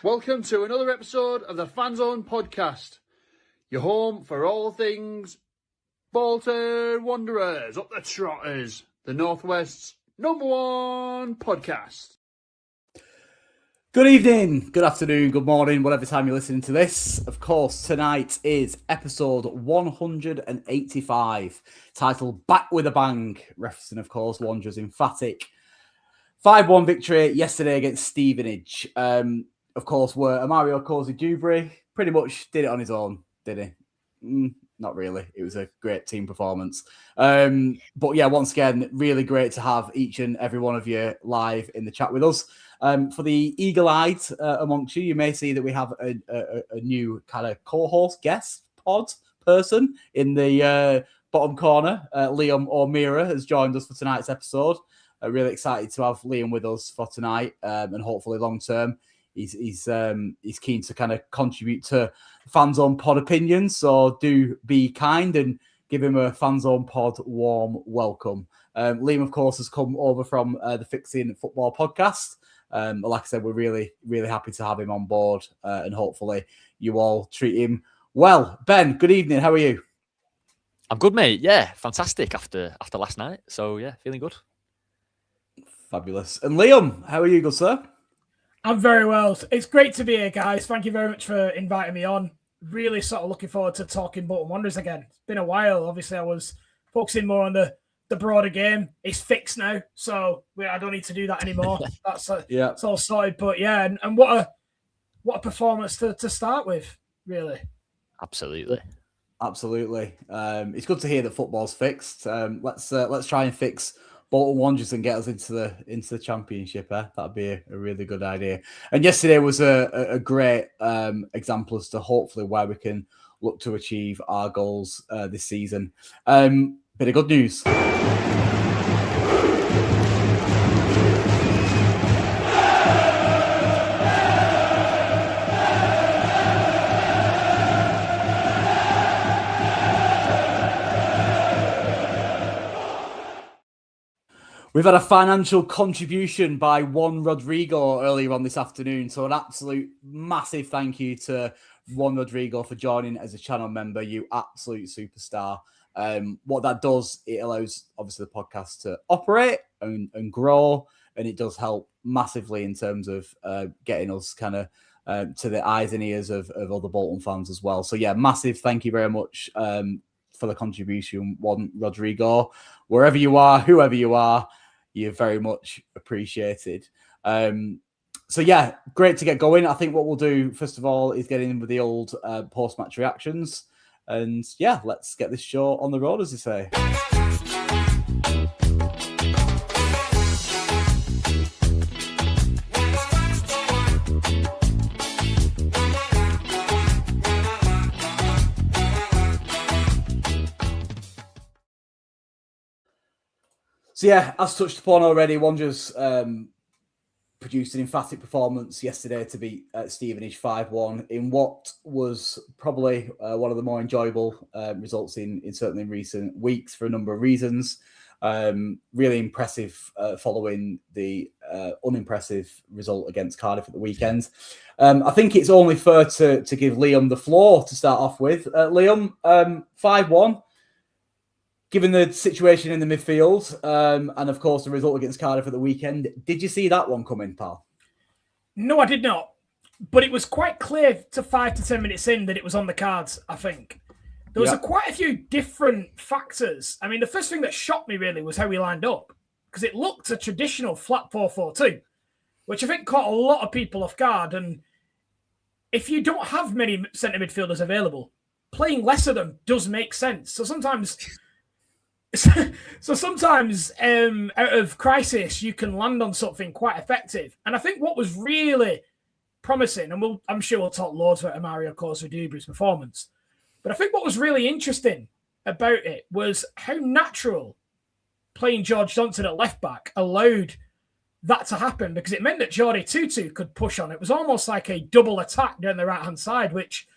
Welcome to another episode of the Fanzone podcast, your home for all things Bolton Wanderers, up the Trotters, the Northwest's #1 podcast. Good evening, good afternoon, good morning, whatever time you're listening to this. Of course, tonight is episode 185, titled Back with a Bang, referencing, of course, Wanderers' emphatic 5-1 victory yesterday against Stevenage. Of course, were Mario Cozy-Dubry pretty much did it on his own, did he? Not really. It was a great team performance. But yeah, once again, really great to have each and every one of you live in the chat with us. For the eagle-eyed amongst you, you may see that we have a new kind of co-host, guest, pod person in the bottom corner. Liam O'Meara has joined us for tonight's episode. Really excited to have Liam with us for tonight and hopefully long-term. He's keen to kind of contribute to Fanzone Pod opinions, so do be kind and give him a Fanzone Pod warm welcome. Liam, of course, has come over from the Fixing Football podcast. Like I said, we're really, really happy to have him on board, and hopefully you all treat him well. Ben, good evening. How are you? I'm good, mate. Yeah, fantastic after last night. So yeah, feeling good. Fabulous. And Liam, how are you, good sir? I'm very well. It's great to be here, guys. Thank you very much for inviting me on. Really sort of looking forward to talking Bolton Wanderers again. It's been a while. Obviously, I was focusing more on the broader game. It's fixed now, so I don't need to do that anymore. It's all sorted. But yeah, and what a performance to start with, really. Absolutely. It's good to hear that football's fixed. Let's try and fix Bolton Wanderers and get us into the championship. That'd be a really good idea. And yesterday was a great example as to hopefully where we can look to achieve our goals this season. Bit of good news. We've had a financial contribution by Juan Rodrigo earlier on this afternoon. So an absolute massive thank you to Juan Rodrigo for joining as a channel member. You absolute superstar. What that does, it allows obviously the podcast to operate and grow. And it does help massively in terms of getting us kind of to the eyes and ears of other Bolton fans as well. So yeah, massive thank you very much for the contribution, Juan Rodrigo. Wherever you are, whoever you are, you're very much appreciated. So yeah, great to get going. I think what we'll do, first of all, is get in with the old post-match reactions. And yeah, let's get this show on the road, as they say. So yeah, as touched upon already, Wanderers produced an emphatic performance yesterday to beat Stevenage 5-1 in what was probably one of the more enjoyable results in certainly in recent weeks for a number of reasons. Really impressive following the unimpressive result against Cardiff at the weekend. I think it's only fair to give Liam the floor to start off with. Liam, 5-1. Given the situation in the midfield, and of course the result against Cardiff at the weekend, did you see that one coming, pal? No, I did not. But it was quite clear to 5 to 10 minutes in that it was on the cards, I think. There was quite a few different factors. I mean, the first thing that shocked me really was how we lined up, because it looked a traditional flat 4-4-2, which I think caught a lot of people off guard. And if you don't have many centre midfielders available, playing less of them does make sense. So sometimes out of crisis, you can land on something quite effective. And I think what was really promising, and I'm sure we'll talk loads about Mario Costa-Dubri's performance, but I think what was really interesting about it was how natural playing George Johnson at left back allowed that to happen, because it meant that Jordi Tutu could push on. It was almost like a double attack down the right-hand side, which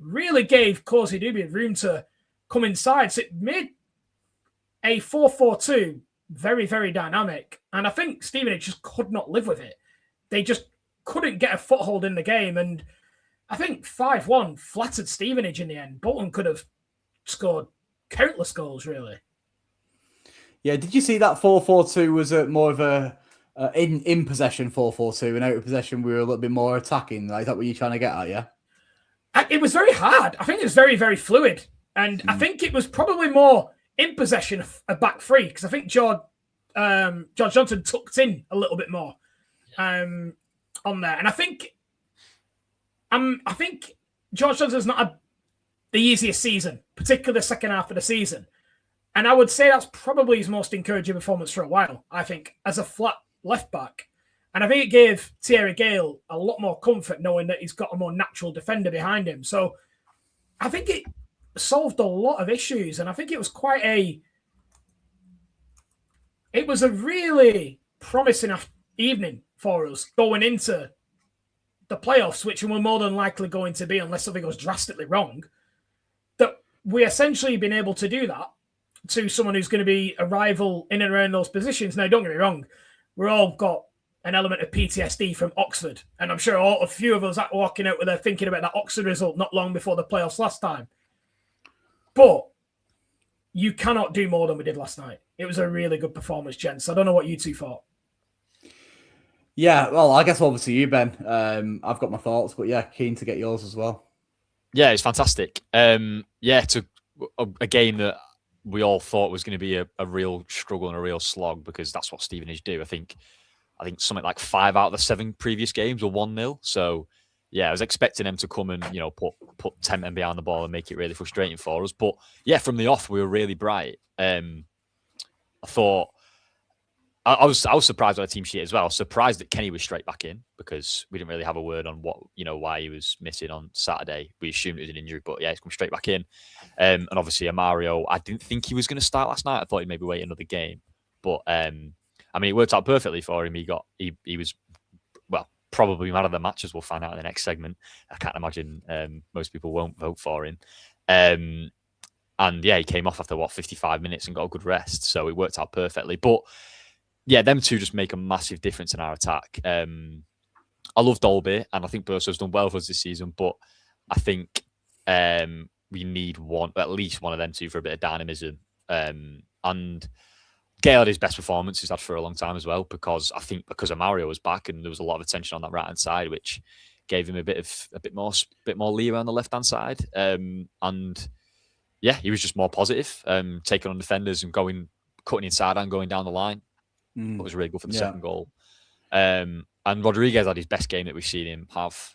really gave Costa-Dubri room to come inside. So it made a 4-4-2 very, very dynamic. And I think Stevenage just could not live with it. They just couldn't get a foothold in the game. And I think 5-1 flattered Stevenage in the end. Bolton could have scored countless goals, really. Yeah, did you see that 4-4-2 was more of a in possession 4-4-2, and out of possession we were a little bit more attacking? Like, is that what you're trying to get at, yeah? It was very hard. I think it was very, very fluid. And I think it was probably more in possession of a back three, because I think George Johnson tucked in a little bit more on there. And I think George Johnson's not had the easiest season, particularly the second half of the season. And I would say that's probably his most encouraging performance for a while, I think, as a flat left back. And I think it gave Thierry Gale a lot more comfort knowing that he's got a more natural defender behind him. So I think it solved a lot of issues. And I think it was it was a really promising evening for us going into the playoffs, which we're more than likely going to be unless something goes drastically wrong, that we essentially been able to do that to someone who's going to be a rival in and around those positions. Now, don't get me wrong, we're all got an element of PTSD from Oxford, and I'm sure a few of us are walking out with there thinking about that Oxford result not long before the playoffs last time. But you cannot do more than we did last night. It was a really good performance, gents. I don't know what you two thought. Yeah, well, I guess over to you, Ben. I've got my thoughts, but yeah, keen to get yours as well. Yeah, it's fantastic. It's a game that we all thought was going to be a real struggle and a real slog, because that's what Stevenage do. I think something like 5 out of the 7 previous games were 1-0. So yeah, I was expecting them to come and, put 10 men behind the ball and make it really frustrating for us. But yeah, from the off, we were really bright. I thought I was surprised by the team sheet as well. I was surprised that Kenny was straight back in, because we didn't really have a word on why he was missing on Saturday. We assumed it was an injury, but yeah, he's come straight back in. And obviously, Mario, I didn't think he was going to start last night. I thought he'd maybe wait another game, but it worked out perfectly for him. He was probably man of the match, as we'll find out in the next segment. I can't imagine most people won't vote for him. And yeah, he came off after 55 minutes and got a good rest, so it worked out perfectly. But yeah, them two just make a massive difference in our attack. I love Dolby, and I think Burso's done well for us this season, but I think we need at least one of them two for a bit of dynamism. And Gale had his best performance he's had for a long time as well, because of Mario was back and there was a lot of attention on that right hand side, which gave him a bit more leeway on the left hand side. And yeah, he was just more positive, taking on defenders and cutting inside and going down the line. It was really good for the second goal. And Rodriguez had his best game that we've seen him have.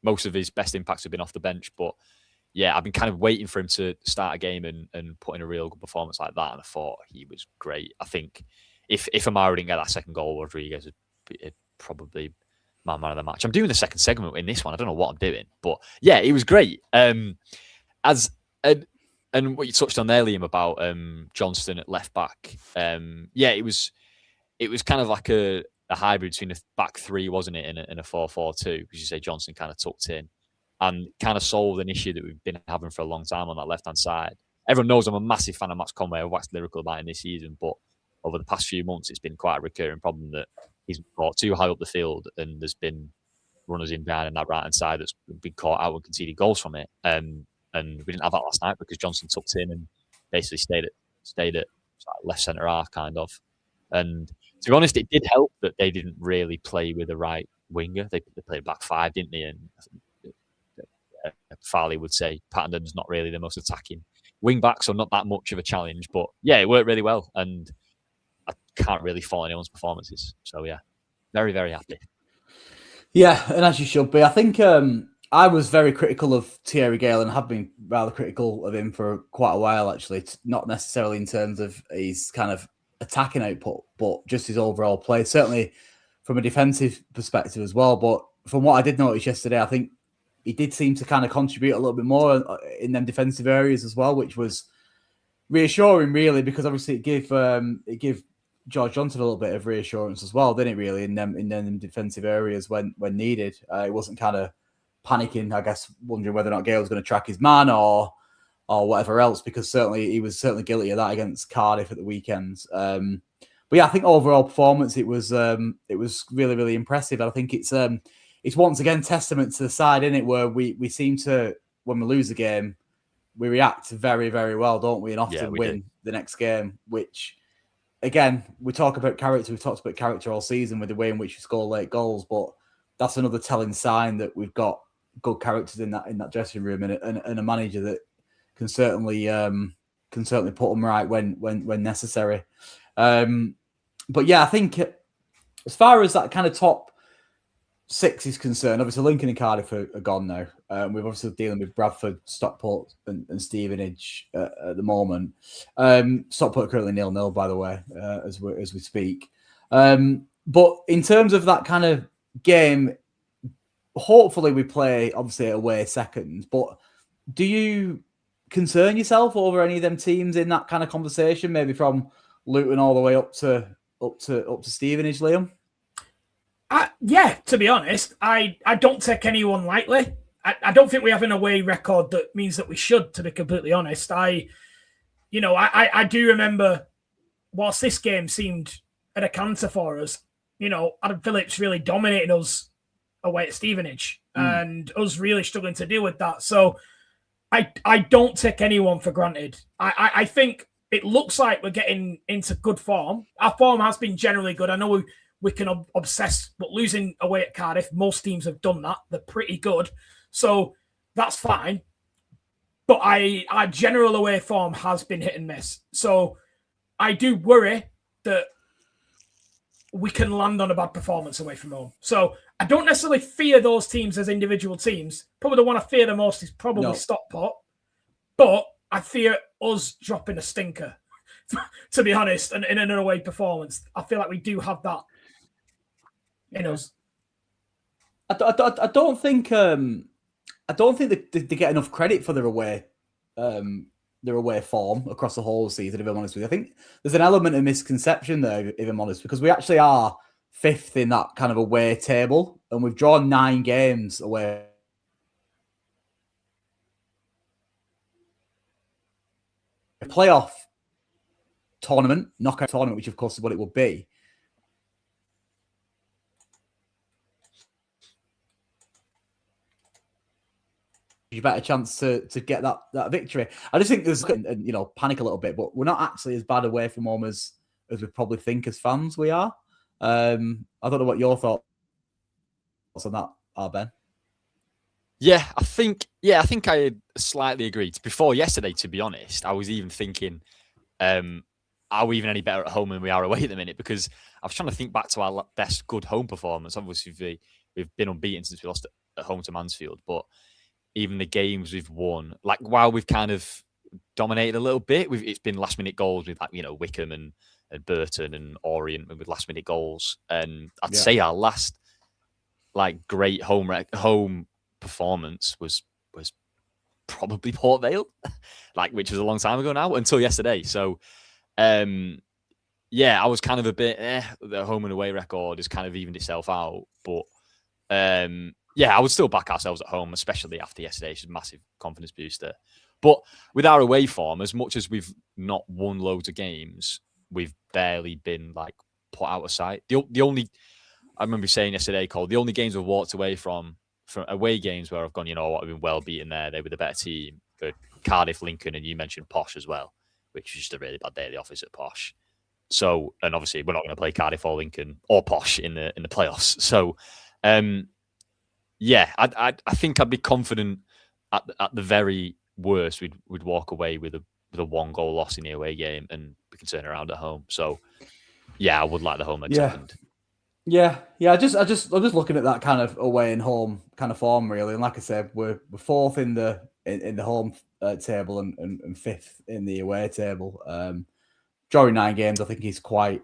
Most of his best impacts have been off the bench, but yeah, I've been kind of waiting for him to start a game and put in a real good performance like that, and I thought he was great. I think if Amaro didn't get that second goal, Rodriguez would probably man of the match. I'm doing the second segment in this one. I don't know what I'm doing, but yeah, it was great. And what you touched on there, Liam, about Johnston at left back. It was kind of like a hybrid between a back three, wasn't it, and a 4-4-2, because you say Johnston kind of tucked in and kind of solved an issue that we've been having for a long time on that left-hand side. Everyone knows I'm a massive fan of Max Conway. I've waxed lyrical about him this season, but over the past few months, it's been quite a recurring problem that he's got too high up the field, and there's been runners in behind on that right-hand side that's been caught out and conceded goals from it. And we didn't have that last night because Johnson tucked in and basically stayed at left centre half, kind of. And to be honest, it did help that they didn't really play with the right winger. They played back five, didn't they? And Farley would say Pattenden's not really the most attacking wing back, so not that much of a challenge. But yeah, it worked really well, and I can't really fault anyone's performances. So yeah, very, very happy. Yeah, and as you should be. I think I was very critical of Thierry Gale and have been rather critical of him for quite a while, actually. Not necessarily in terms of his kind of attacking output, but just his overall play. Certainly from a defensive perspective as well. But from what I did notice yesterday, I think he did seem to kind of contribute a little bit more in them defensive areas as well, which was reassuring, really, because obviously it gave George Johnson a little bit of reassurance as well, didn't it? Really, in them defensive areas when needed, it wasn't kind of panicking, I guess, wondering whether or not Gale was going to track his man or whatever else, because certainly he was certainly guilty of that against Cardiff at the weekends. But yeah, I think overall performance it was really, really impressive. And I think it's once again testament to the side, isn't it, where we seem to, when we lose a game, we react very, very well, don't we? And often win the next game, which again, we talk about character. We've talked about character all season with the way in which we score late goals, but that's another telling sign that we've got good characters in that dressing room and a manager that can certainly put them right when necessary. But yeah, I think as far as that kind of top six is concerned, obviously Lincoln and Cardiff are gone now. We're obviously dealing with Bradford, Stockport, and Stevenage at the moment. Stockport currently 0-0, by the way, as we speak. But in terms of that kind of game, hopefully we play obviously away second. But do you concern yourself over any of them teams in that kind of conversation? Maybe from Luton all the way up to Stevenage, Liam. Yeah, to be honest, I don't take anyone lightly. I don't think we have an away record that means that we should, to be completely honest. I do remember, whilst this game seemed at a canter for us, Adam Phillips really dominated us away at Stevenage and us really struggling to deal with that. So I don't take anyone for granted. I think it looks like we're getting into good form. Our form has been generally good. I know we can obsess, but losing away at Cardiff, most teams have done that. They're pretty good. So that's fine. But our general away form has been hit and miss. So I do worry that we can land on a bad performance away from home. So I don't necessarily fear those teams as individual teams. Probably the one I fear the most is probably Stockport. But I fear us dropping a stinker, to be honest, and in an away performance. I feel like we do have that in us. I don't think they get enough credit for their away form across the whole season, if I'm honest with you. I think there's an element of misconception there, if I'm honest, because we actually are fifth in that kind of away table, and we've drawn 9 games away. A playoff tournament, knockout tournament, which of course is what it will be. You better chance to get that victory. I just think there's panic a little bit, but we're not actually as bad away from home as we probably think as fans we are. I don't know what your thoughts on that are, Ben. Yeah, I think I slightly agreed. Before yesterday, to be honest, I was even thinking, are we even any better at home than we are away at the minute? Because I was trying to think back to our best good home performance. Obviously, we've been unbeaten since we lost at home to Mansfield, but even the games we've won, like while we've kind of dominated a little bit, it's been last minute goals with Wickham and Burton and Orient with last minute goals. And I'd say our last great home performance was probably Port Vale, which was a long time ago now, until yesterday. So I was kind of a bit the home and away record has kind of evened itself out, but I would still back ourselves at home, especially after yesterday. It's a massive confidence booster. But with our away form, as much as we've not won loads of games, we've barely been put out of sight. The only, I remember saying yesterday, Cole, the only games we've walked away from away games where I've gone, I've been well beaten there. They were the better team. But Cardiff, Lincoln, and you mentioned Posh as well, which was just a really bad day at the office at Posh. So, and obviously we're not going to play Cardiff or Lincoln or Posh in the playoffs. So, I think I'd be confident at the very worst we'd walk away with a 1-goal loss in the away game and we can turn around at home. So, I would like the home leg second. Yeah. I'm just looking at that kind of away and home kind of form, really. And like I said, we're fourth in the home table and fifth in the away table. Drawing 9 games, I think is quite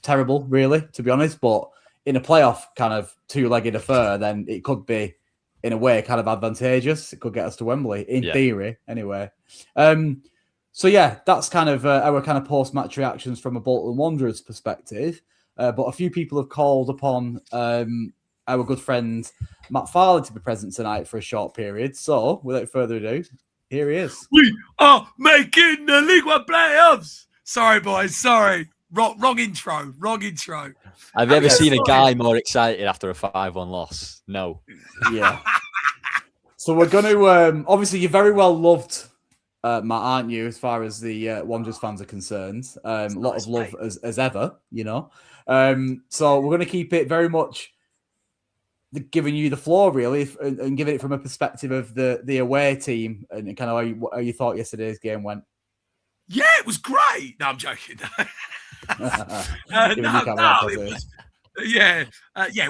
terrible, really, to be honest. But in a playoff kind of two-legged affair, then it could be, in a way, kind of advantageous. It could get us to Wembley, in theory, anyway. So yeah, that's kind of our kind of post-match reactions from a Bolton Wanderers perspective. But a few people have called upon our good friend Matt Farley to be present tonight for a short period. So without further ado, here he is. We are making the League One playoffs. Sorry, boys. Sorry. Wrong intro. Have you ever seen a guy more excited after a 5-1 loss? No. Yeah. So we're going to... obviously, you're very well loved, Matt, aren't you, as far as the Wanderers fans are concerned? A lot of love as ever, you know. So we're going to keep it very much giving you the floor, really, and giving it from a perspective of the away team and kind of how you thought yesterday's game went. Yeah, it was great. No, I'm joking.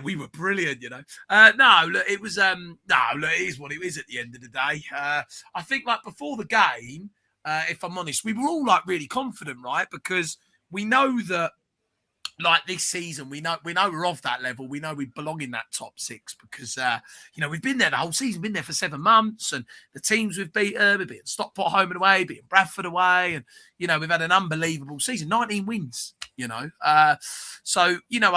We were brilliant, you know. It was it is what it is at the end of the day. I think like before the game, if I'm honest, we were all like really confident, right? Because we know that like this season, we know we're of that level. We know we belong in that top 6 because we've been there the whole season, been there for 7 months, and the teams we've beaten, we've beaten Stockport home and away, beaten Bradford away, and we've had an unbelievable season, 19 wins. I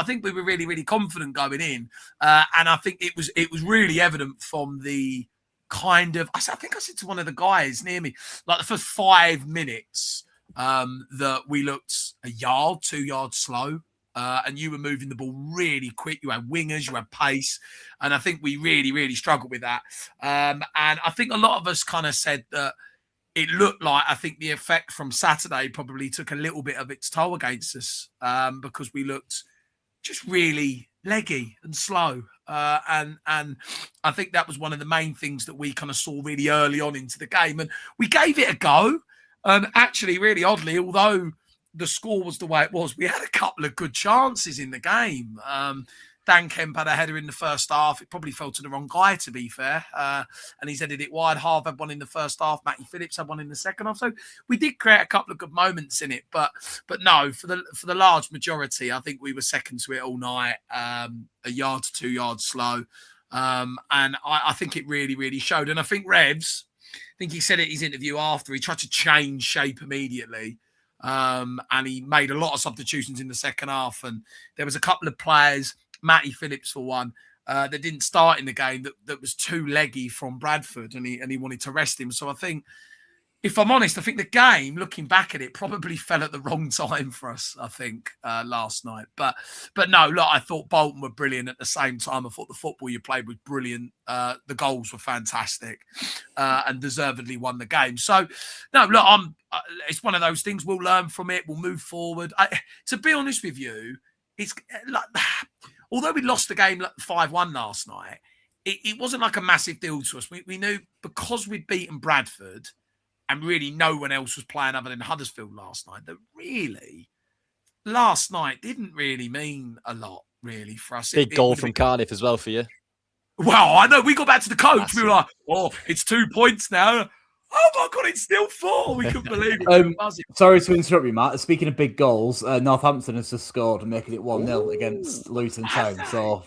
think we were really, really confident going in, and I think it was really evident from the kind of I think I said to one of the guys near me, like the first 5 minutes, that we looked 2 yards slow. And you were moving the ball really quick. You had wingers, you had pace. And I think we really, really struggled with that. And I think a lot of us kind of said that it looked like, I think the effect from Saturday probably took a little bit of its toll against us, because we looked just really leggy and slow. And I think that was one of the main things that we kind of saw really early on into the game. And we gave it a go. And actually, really oddly, although the score was the way it was, we had a couple of good chances in the game. Dan Kemp had a header in the first half. It probably fell to the wrong guy, to be fair. And he's headed it wide. Harv had one in the first half. Matty Phillips had one in the second half. So we did create a couple of good moments in it. But no, for the large majority, I think we were second to it all night, 1 yard to 2 yards slow. And I think it really, really showed. And I think Revs, I think he said it in his interview after, he tried to change shape immediately. And he made a lot of substitutions in the second half. And there was a couple of players, Matty Phillips for one, that didn't start in the game that was too leggy from Bradford, and he wanted to rest him. So I think, if I'm honest, I think the game, looking back at it, probably fell at the wrong time for us, I think, last night. But no, look, I thought Bolton were brilliant at the same time. I thought the football you played was brilliant. The goals were fantastic, and deservedly won the game. So, no, look, it's one of those things. We'll learn from it. We'll move forward. To be honest with you, it's like, although we lost the game 5-1 last night, it wasn't like a massive deal to us. We knew because we'd beaten Bradford, and really no one else was playing other than Huddersfield last night, that really last night didn't really mean a lot, really, for us. Big goal from Cardiff as well for you. Well, I know. We got back to the coach. We were like, oh, it's 2 points now. Oh, my God, it's still 4. We couldn't believe it. Sorry to interrupt you, Matt. Speaking of big goals, Northampton has just scored and making it 1-0 against Luton Town. So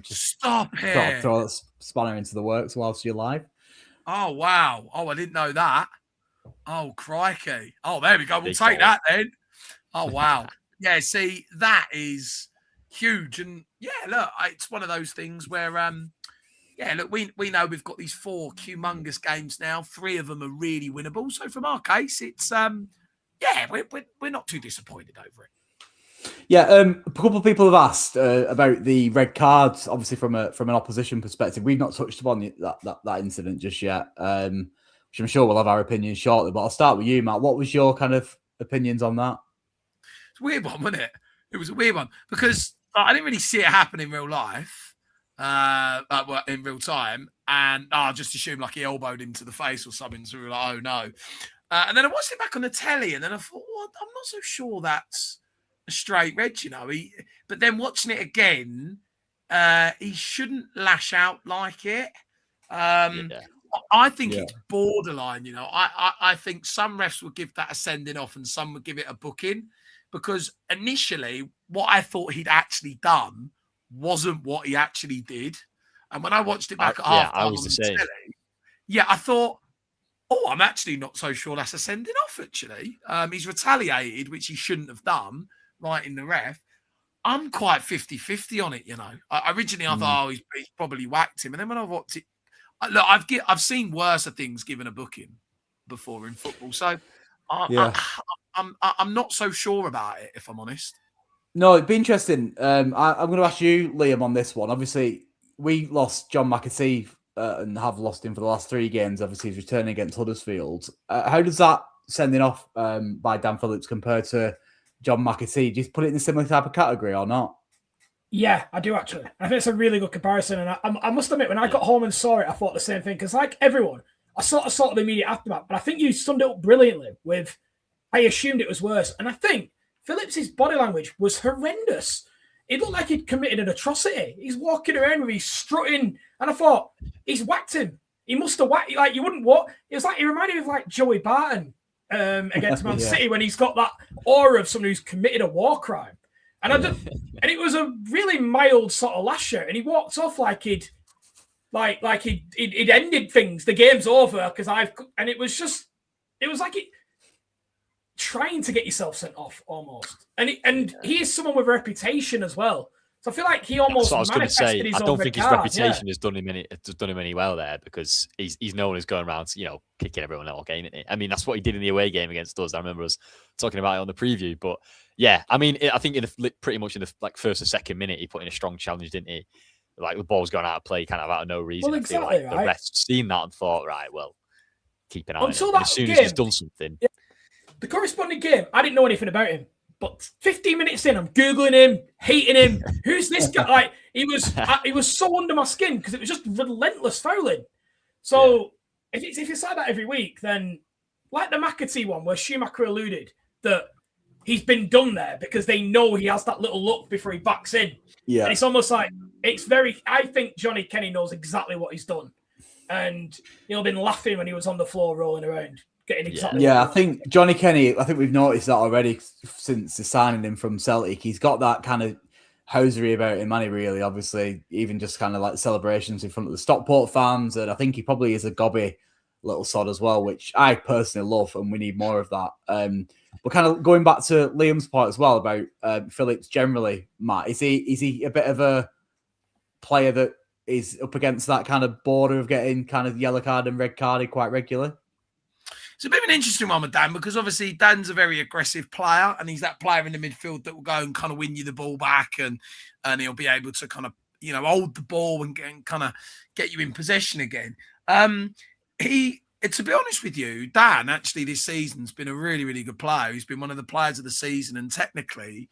just stop it. Throw that spanner into the works whilst you're live. Oh, wow. Oh, I didn't know that. Oh, crikey. Oh, there we go. We'll take that then. Oh, wow. Yeah, see, that is huge. And, yeah, look, it's one of those things where, look, we know we've got these 4 humongous games now. 3 of them are really winnable. So, from our case, it's, we're not too disappointed over it. Yeah, a couple of people have asked about the red cards, obviously from an opposition perspective. We've not touched upon that incident just yet, which I'm sure we'll have our opinions shortly. But I'll start with you, Matt. What was your kind of opinions on that? It's a weird one, wasn't it? It was a weird one because I didn't really see it happen in real life, in real time, and I just assumed like he elbowed him to the face or something. So we were like, oh no. And then I watched it back on the telly, and then I thought, well, I'm not so sure that's a straight red, you know. But then watching it again, he shouldn't lash out like it. I think it's borderline, you know. I think some refs would give that a sending off and some would give it a booking, because initially what I thought he'd actually done wasn't what he actually did. And when I watched it back at half time, I was the same. I thought, I'm actually not so sure that's a sending off, actually. He's retaliated, which he shouldn't have done, right in the ref. I'm quite 50-50 on it, you know. Originally, I thought, he's probably whacked him. And then when I watched it, look, I've seen worse things given a booking before in football. So I'm not so sure about it, if I'm honest. No, it'd be interesting. I'm going to ask you, Liam, on this one. Obviously, we lost John McAtee and have lost him for the last 3 games. Obviously, he's returning against Huddersfield. How does that sending off by Dan Phillips compare to John McAtee? Do you put it in a similar type of category or not? Yeah, I do actually. I think it's a really good comparison. And I must admit, when I got home and saw it, I thought the same thing. Because like everyone, I sort of the immediate aftermath. But I think you summed it up brilliantly with, I assumed it was worse. And I think Phillips's body language was horrendous. It looked like he'd committed an atrocity. He's walking around with his strutting. And I thought, he's whacked him. He must have whacked, like you wouldn't walk. It was like, he reminded me of like Joey Barton against Man City when he's got that aura of someone who's committed a war crime. And and it was a really mild sort of lasher, and he walked off like he'd ended things. The game's over because and it was like it trying to get yourself sent off almost. And he is someone with a reputation as well. So I feel like he almost manifested his own. I don't think his reputation has done him any well there, because he's known as going around, you know, kicking everyone all game. I mean, that's what he did in the away game against us. I remember us talking about it on the preview. But yeah, I mean, I think pretty much in the first or second minute, he put in a strong challenge, didn't he? Like the ball's going out of play, kind of out of no reason. Well, exactly, I feel like the refs seen that and thought, right, well, keep an eye on him. As soon as he's done something. Yeah, the corresponding game, I didn't know anything about him. But 15 minutes in, I'm Googling him, hating him. Who's this guy? Like, he was so under my skin because it was just relentless fouling. So if it's like that every week, then like the McAtee one where Schumacher alluded that he's been done there because they know he has that little look before he backs in. Yeah. And it's almost like, I think Johnny Kenny knows exactly what he's done. And he'll been laughing when he was on the floor rolling around. I think Johnny Kenny, I think we've noticed that already since the signing him from Celtic. He's got that kind of hosiery about him, and really, obviously, even just kind of like celebrations in front of the Stockport fans. And I think he probably is a gobby little sod as well, which I personally love, and we need more of that. But kind of going back to Liam's point as well about Phillips generally, Matt, is he a bit of a player that is up against that kind of border of getting kind of yellow card and red carded quite regularly? It's a bit of an interesting one with Dan, because obviously Dan's a very aggressive player, and he's that player in the midfield that will go and kind of win you the ball back, and he'll be able to kind of, you know, hold the ball and kind of get you in possession again. To be honest with you, Dan actually this season's been a really, really good player. He's been one of the players of the season, and technically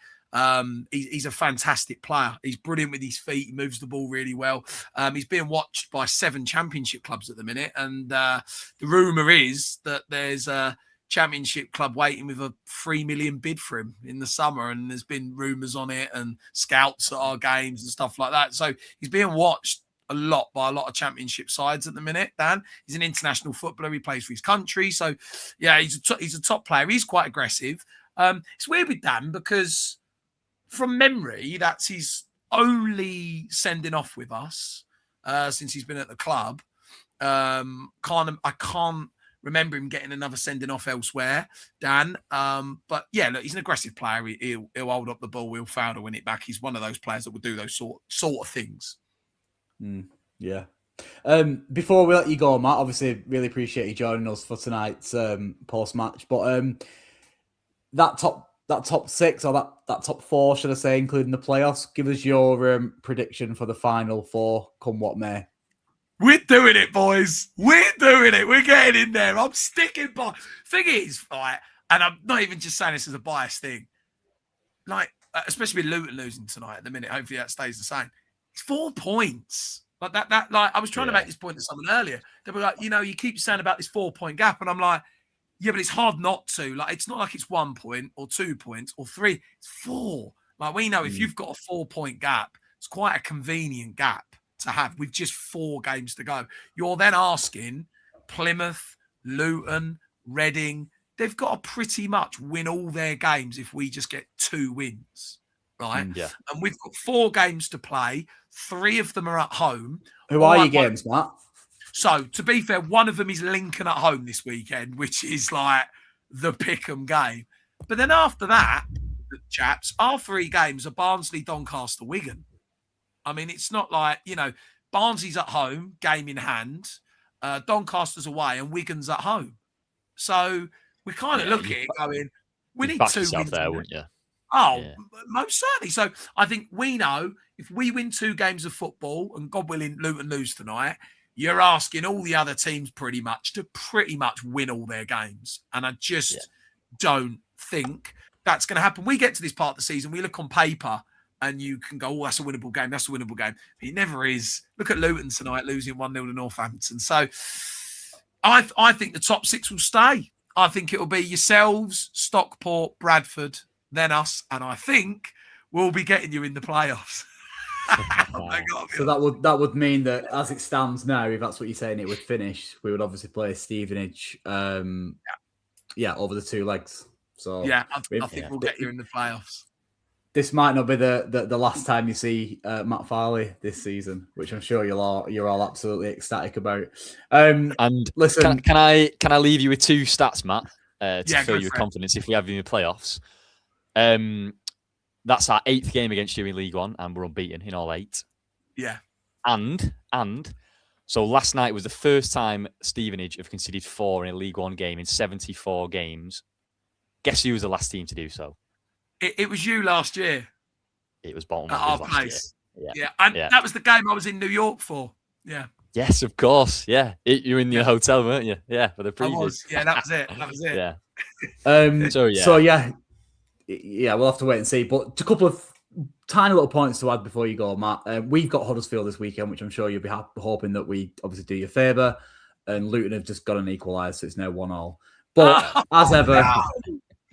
he's a fantastic player. He's brilliant with his feet. He moves the ball really well. He's being watched by 7 championship clubs at the minute. And the rumour is that there's a championship club waiting with a 3 million bid for him in the summer. And there's been rumours on it and scouts at our games and stuff like that. So he's being watched a lot by a lot of championship sides at the minute. Dan, he's an international footballer. He plays for his country. So yeah, he's a top player. He's quite aggressive. It's weird with Dan because from memory, that's his only sending off with us since he's been at the club. I can't remember him getting another sending off elsewhere, Dan. But yeah, look, he's an aggressive player. He'll hold up the ball. He'll foul to win it back. He's one of those players that will do those sort of things. Yeah. Before we let you go, Matt, obviously really appreciate you joining us for tonight's post-match. But that top 6 or that top 4, should I say, including the playoffs, give us your prediction for the final 4, come what may. We're doing it, boys. We're doing it. We're getting in there. I'm sticking by. Thing is, right, and I'm not even just saying this as a biased thing, like, especially with Luton losing tonight at the minute, hopefully that stays the same. It's 4 points. Like that, like I was trying to make this point to someone earlier. They were like, you know, you keep saying about this 4-point gap, and I'm like, Yeah, but it's hard not to. Like, it's not like it's 1 point or 2 points or 3. It's 4. Like, we know if you've got a 4-point gap, it's quite a convenient gap to have with just 4 games to go. You're then asking Plymouth, Luton, Reading, they've got to pretty much win all their games if we just get 2 wins, right? Yeah. And we've got 4 games to play. 3 of them are at home. Who are your games, Matt? So, to be fair, one of them is Lincoln at home this weekend, which is like the pick'em game. But then after that, chaps, our 3 games are Barnsley, Doncaster, Wigan. I mean, it's not like, Barnsley's at home, game in hand, Doncaster's away, and Wigan's at home. So we're kind of looking, going, we need 2 wins there, wouldn't you? Oh, Yeah. most certainly. So I think we know if we win 2 games of football, and God willing, Luton lose tonight, you're asking all the other teams pretty much to win all their games. And I just don't think that's going to happen. We get to this part of the season, we look on paper, and you can go, oh, that's a winnable game. That's a winnable game. But it never is. Look at Luton tonight, losing 1-0 to Northampton. So I think the top 6 will stay. I think it will be yourselves, Stockport, Bradford, then us. And I think we'll be getting you in the playoffs. So that would mean that as it stands now, if that's what you're saying, it would finish. We would obviously play Stevenage. Over the 2 legs. So yeah, I think we'll get you in the playoffs. This might not be the last time you see Matt Farley this season, which I'm sure you're all absolutely ecstatic about. And listen, can I leave you with 2 stats, Matt, to fill you with for confidence if we have you in the playoffs? That's our 8th game against you in League One, and we're unbeaten in all 8. Yeah. And so last night was the first time Stevenage have conceded 4 in a League One game in 74 games. Guess who was the last team to do so? It was you last year. It was Bolton At our last place. year. Yeah. And that was the game I was in New York for. Yeah. Yes, of course. Yeah. You're in your hotel, weren't you? Yeah, for the preview. I was. Yeah, that was it. That was it. Yeah. Yeah, we'll have to wait and see. But a couple of tiny little points to add before you go, Matt. We've got Huddersfield this weekend, which I'm sure you'll be hoping that we obviously do you a favour. And Luton have just got an equaliser, so it's now 1-1. But as ever,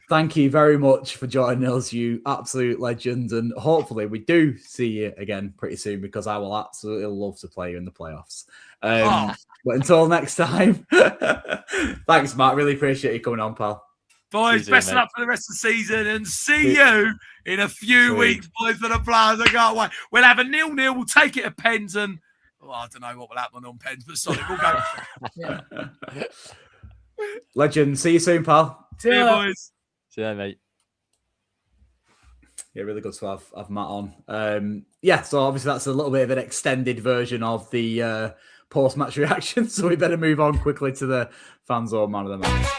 thank you very much for joining us, you absolute legends. And hopefully we do see you again pretty soon, because I will absolutely love to play you in the playoffs. But until next time, thanks, Matt. Really appreciate you coming on, pal. Boys, best of luck for the rest of the season, and see you in a few weeks, boys, for the players. I can't wait. We'll have a 0-0. We'll take it to pens, and I don't know what will happen on pens, but sorry, we'll go. Legend. See you soon, pal. See you, boys. See you, mate. Yeah, really good to have Matt on. So obviously that's a little bit of an extended version of the post-match reaction, so we better move on quickly to the Fanzone man of the match.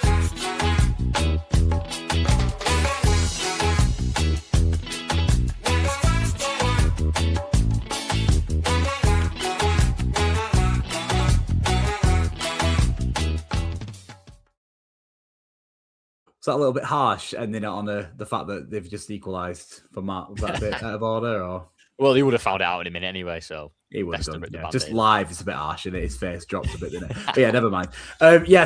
Was that a little bit harsh, ending it on the fact that they've just equalised for Matt? Was that a bit out of order? Or? Well, he would have found it out in a minute anyway, so... He would have done, yeah. Just live, it's a bit harsh, and his face dropped a bit, didn't it? But yeah, never mind.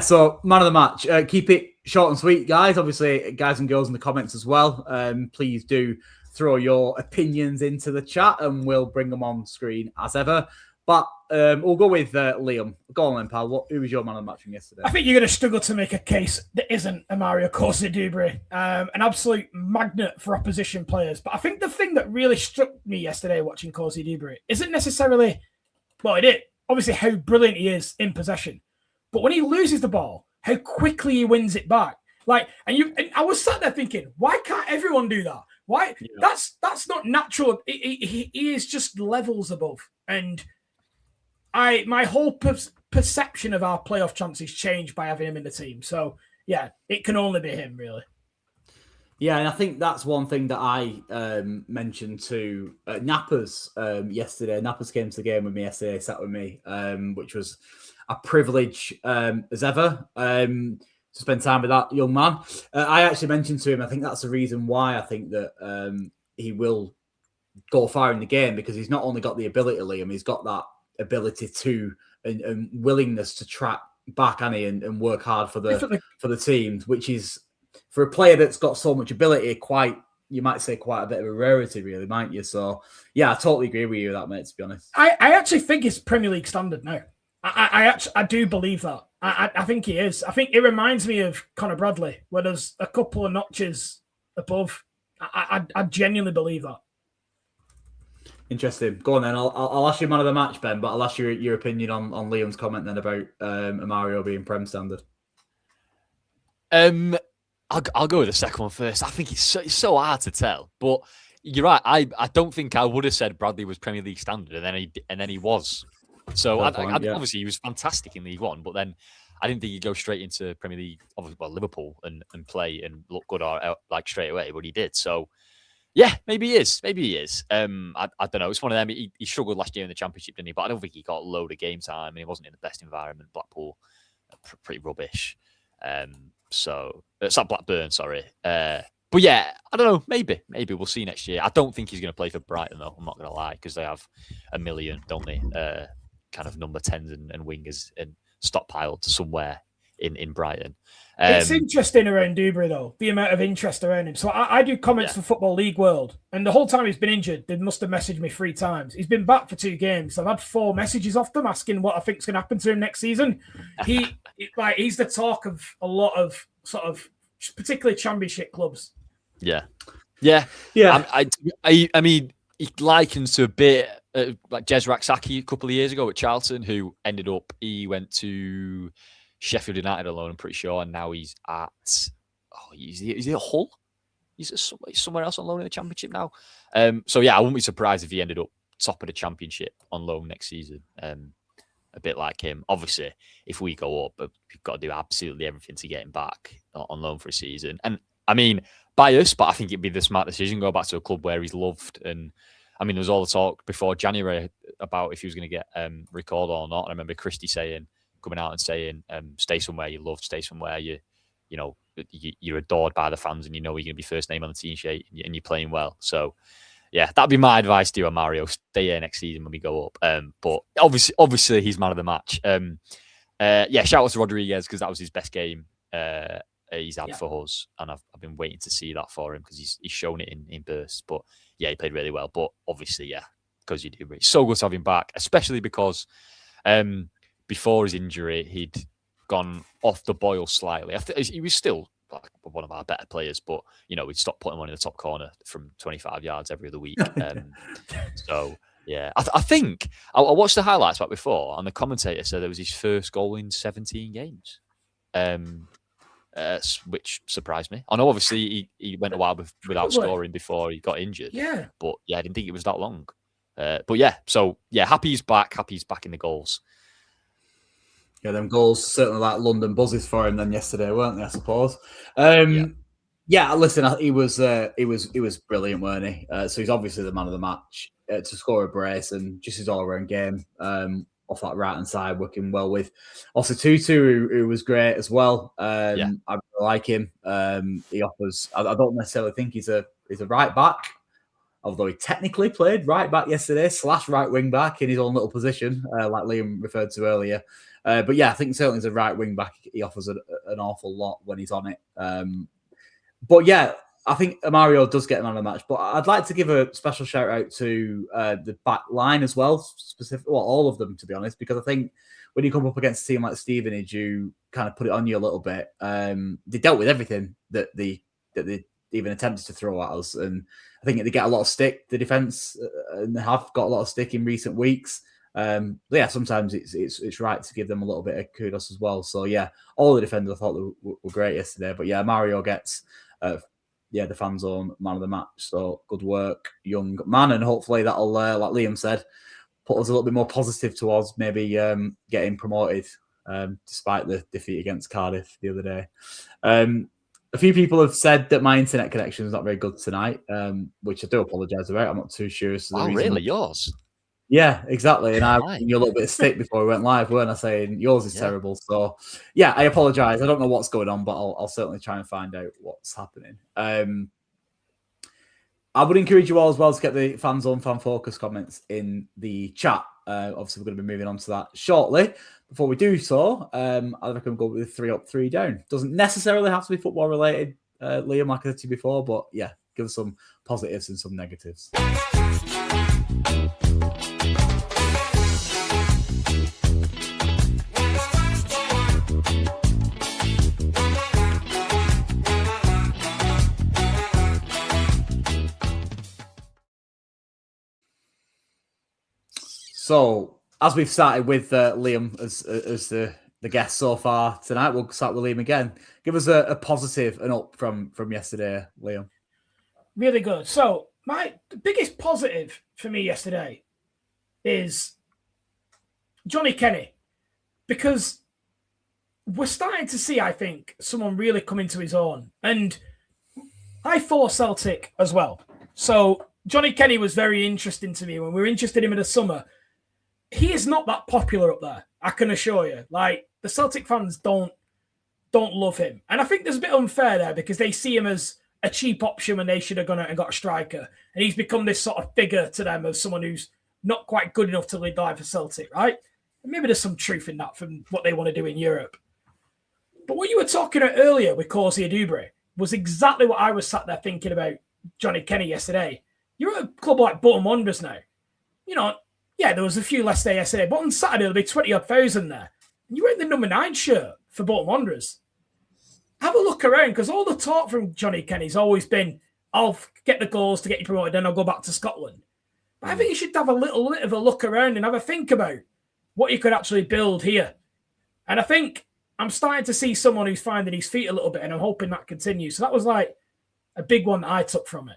So man of the match. Keep it short and sweet, guys. Obviously, guys and girls in the comments as well. Please do throw your opinions into the chat, and we'll bring them on screen as ever. But we'll go with Liam. Go on then, pal. Who was your man of the match from yesterday? I think you're going to struggle to make a case that isn't a Mario Corsi-Dubry. An absolute magnet for opposition players. But I think the thing that really struck me yesterday watching Corsi-Dubry isn't necessarily, obviously how brilliant he is in possession. But when he loses the ball, how quickly he wins it back. And I was sat there thinking, why can't everyone do that? Why? Yeah. That's not natural. He is just levels above. And my whole perception of our playoff chances changed by having him in the team. So, yeah, it can only be him, really. Yeah, and I think that's one thing that I mentioned to Nappers yesterday. Nappers came to the game with me yesterday, sat with me, which was a privilege as ever to spend time with that young man. I actually mentioned to him, I think that's the reason why I think that he will go far in the game, because he's not only got the ability, Liam, he's got that ability to and willingness to track back, and work hard for Definitely. the teams, which is for a player that's got so much ability, you might say quite a bit of a rarity, really, might you? So yeah, I totally agree with you with that, mate. To be honest, I actually think it's Premier League standard now. I do believe that. I think he is. I think it reminds me of Conor Bradley, where there's a couple of notches above. I genuinely believe that. Interesting. Go on then. I'll ask you man of the match, Ben, but I'll ask you your opinion on Liam's comment then about Mario being Prem standard. I'll go with the second one first. I think it's so hard to tell, but you're right. I don't think I would have said Bradley was Premier League standard, and then he was. So obviously he was fantastic in League One, but then I didn't think he'd go straight into Premier League, obviously, Liverpool and play and look good like straight away, but he did. So yeah, maybe he is. I don't know. It's one of them. He struggled last year in the Championship, didn't he? But I don't think he got a load of game time, and he wasn't in the best environment. Blackpool, pretty rubbish. So it's not Blackburn, sorry. But yeah, I don't know. Maybe we'll see next year. I don't think he's going to play for Brighton though. I'm not going to lie, because they have a million, don't they? Kind of number 10s and wingers and stockpiled somewhere in Brighton. It's interesting around Dubry though, the amount of interest around him. So I do comments for Football League World, and the whole time he's been injured, they must have messaged me 3 times. He's been back for 2 games. I've had 4 messages off them asking what I think's going to happen to him next season. He's the talk of a lot of sort of particularly Championship clubs. Yeah. I mean, he likens to a bit like Jez Raksaki a couple of years ago at Charlton, who ended up, he went to Sheffield United alone, I'm pretty sure, and now he's at, is he at Hull? He's somewhere else on loan in the Championship now. So yeah, I wouldn't be surprised if he ended up top of the Championship on loan next season. A bit like him. Obviously, if we go up, we've got to do absolutely everything to get him back on loan for a season. And I mean, by us, but I think it'd be the smart decision, go back to a club where he's loved. And I mean, there was all the talk before January about if he was going to get recalled or not. I remember Christie coming out and saying, stay somewhere you love, stay somewhere you're adored by the fans, and you know you're going to be first name on the team sheet and you're playing well. So yeah, that'd be my advice to you, Mario. Stay here next season when we go up. But obviously he's man of the match. Shout out to Rodriguez, because that was his best game he's had for us, and I've been waiting to see that for him, because he's shown it in bursts. But yeah, he played really well. But obviously, because you do, it's so good to have him back, especially because before his injury, he'd gone off the boil slightly. He was still like one of our better players, but we'd stopped putting him on in the top corner from 25 yards every other week. So yeah, I think I watched the highlights back before, and the commentator said it was his first goal in 17 games, which surprised me. I know obviously he went a while without scoring before he got injured. Yeah, but yeah, I didn't think it was that long. But yeah, so yeah, happy he's back in the goals. Yeah, them goals certainly like London buzzes for him then yesterday, weren't they? I suppose. Yeah, listen, he was brilliant, weren't he? So he's obviously the man of the match to score a brace, and just his all-around game off that right-hand side, working well with Osatutu, who was great as well. I really like him. He offers. I don't necessarily think he's a right back, although he technically played right back yesterday / right wing back in his own little position, like Liam referred to earlier. But yeah, I think certainly as a right wing back, he offers an awful lot when he's on it. But yeah, I think Mario does get man of the match. But I'd like to give a special shout out to the back line as well, all of them, to be honest, because I think when you come up against a team like Stevenage, who kind of put it on you a little bit, they dealt with everything that they even attempted to throw at us, and I think they get a lot of stick, the defence, and they have got a lot of stick in recent weeks. Yeah, sometimes it's right to give them a little bit of kudos as well. So yeah, all the defenders I thought were great yesterday. But yeah, Mario gets the Fanzone man of the match. So good work, young man, and hopefully that'll, like Liam said, put us a little bit more positive towards maybe getting promoted, despite the defeat against Cardiff the other day. A few people have said that my internet connection is not very good tonight, which I do apologise about. I'm not too sure. Oh, really? Yours? Yeah, exactly. And I gave you a little bit of stick before we went live, weren't I, saying yours is terrible. So yeah, I apologise. I don't know what's going on, but I'll certainly try and find out what's happening. I would encourage you all as well to get the Fanzone Fan Focus comments in the chat. Obviously, we're going to be moving on to that shortly. Before we do so, I reckon we'll go with 3 up, 3 down. Doesn't necessarily have to be football related, Liam, like I said to you before, but yeah, give us some positives and some negatives. So, as we've started with Liam as the guest so far tonight, we'll start with Liam again. Give us a positive and up from yesterday, Liam. Really good. So, the biggest positive for me yesterday is Johnny Kenny, because we're starting to see, I think, someone really come into his own. And I thought Celtic as well. So, Johnny Kenny was very interesting to me when we were interested in him in the summer. He is not that popular up there, I can assure you. Like, the Celtic fans don't love him. And I think there's a bit unfair there because they see him as a cheap option when they should have gone out and got a striker. And he's become this sort of figure to them of someone who's not quite good enough to lead the line for Celtic, right? And maybe there's some truth in that from what they want to do in Europe. But what you were talking about earlier with Corsi Dubry was exactly what I was sat there thinking about Johnny Kenny yesterday. You're at a club like Bolton Wanderers now. You know, yeah, there was a few less there yesterday, but on Saturday there'll be 20,000 there. And you're wearing the number 9 shirt for Bolton Wanderers. Have a look around, because all the talk from Johnny Kenny's always been, I'll get the goals to get you promoted, then I'll go back to Scotland. But I think you should have a little bit of a look around and have a think about what you could actually build here. And I think I'm starting to see someone who's finding his feet a little bit, and I'm hoping that continues. So that was like a big one that I took from it.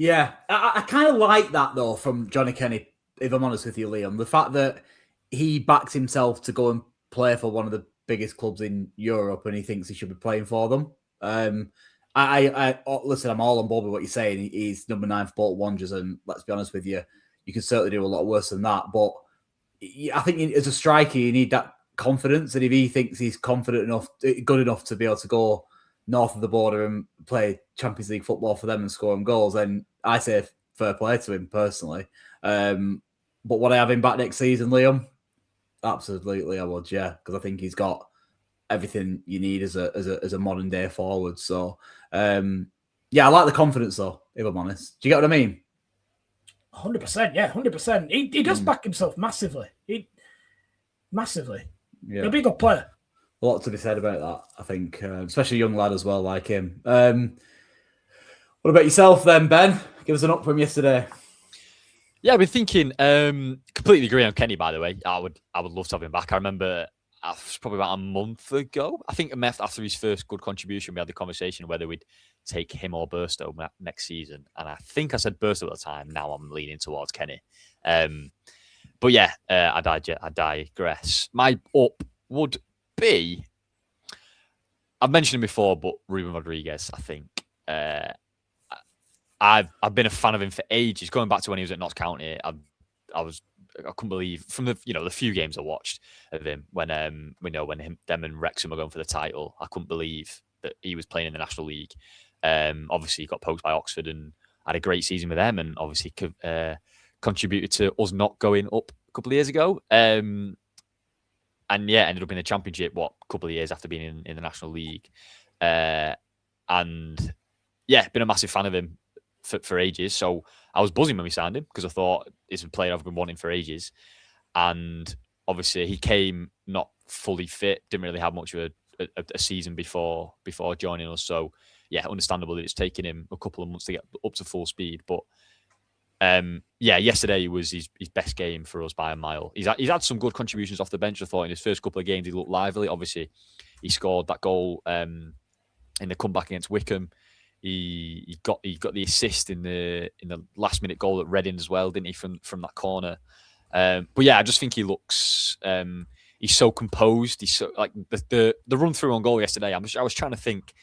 Yeah, I kind of like that, though, from Johnny Kenny, if I'm honest with you, Liam. The fact that he backs himself to go and play for one of the biggest clubs in Europe and he thinks he should be playing for them. I listen, I'm all on board with what you're saying. He's number 9 for Bolton Wanderers, and let's be honest with you, you can certainly do a lot worse than that. But I think as a striker, you need that confidence, and if he thinks he's confident enough, good enough to be able to go north of the border and play Champions League football for them and score them goals, then I say fair play to him personally. But would I have him back next season, Liam? Absolutely, I would, yeah, because I think he's got everything you need as a modern day forward. So, yeah, I like the confidence, though, if I'm honest. Do you get what I mean? 100%, yeah, 100%. He does back himself massively. Massively. Yeah. He'll be a good player. A lot to be said about that, I think, especially a young lad as well, like him. What about yourself then, Ben? Give us an up from yesterday. Yeah, I've been thinking, completely agree on Kenny, by the way. I would love to have him back. I remember it was probably about a month ago. I think after his first good contribution, we had the conversation whether we'd take him or Burstow next season. And I think I said Burstow at the time. Now I'm leaning towards Kenny. But yeah, I digress. My up would be, I've mentioned him before, but Ruben Rodriguez, I think. I've been a fan of him for ages, going back to when he was at Notts County. I couldn't believe from the few games I watched of him when them and Wrexham were going for the title. I couldn't believe that he was playing in the National League. Obviously, he got poached by Oxford and had a great season with them, and obviously contributed to us not going up a couple of years ago. And yeah, ended up in the Championship a couple of years after being in the National League. And yeah, been a massive fan of him for ages. So I was buzzing when we signed him because I thought it's a player I've been wanting for ages. And obviously he came not fully fit, didn't really have much of a season before joining us. So yeah, understandable that it's taken him a couple of months to get up to full speed. But yeah, yesterday was his best game for us by a mile. He's had some good contributions off the bench. I thought in his first couple of games he looked lively. Obviously, he scored that goal in the comeback against Wickham. He got the assist in the last minute goal at Reading as well, didn't he? From that corner. But yeah, I just think he looks. He's so composed. He's so like the run through on goal yesterday. I was trying to think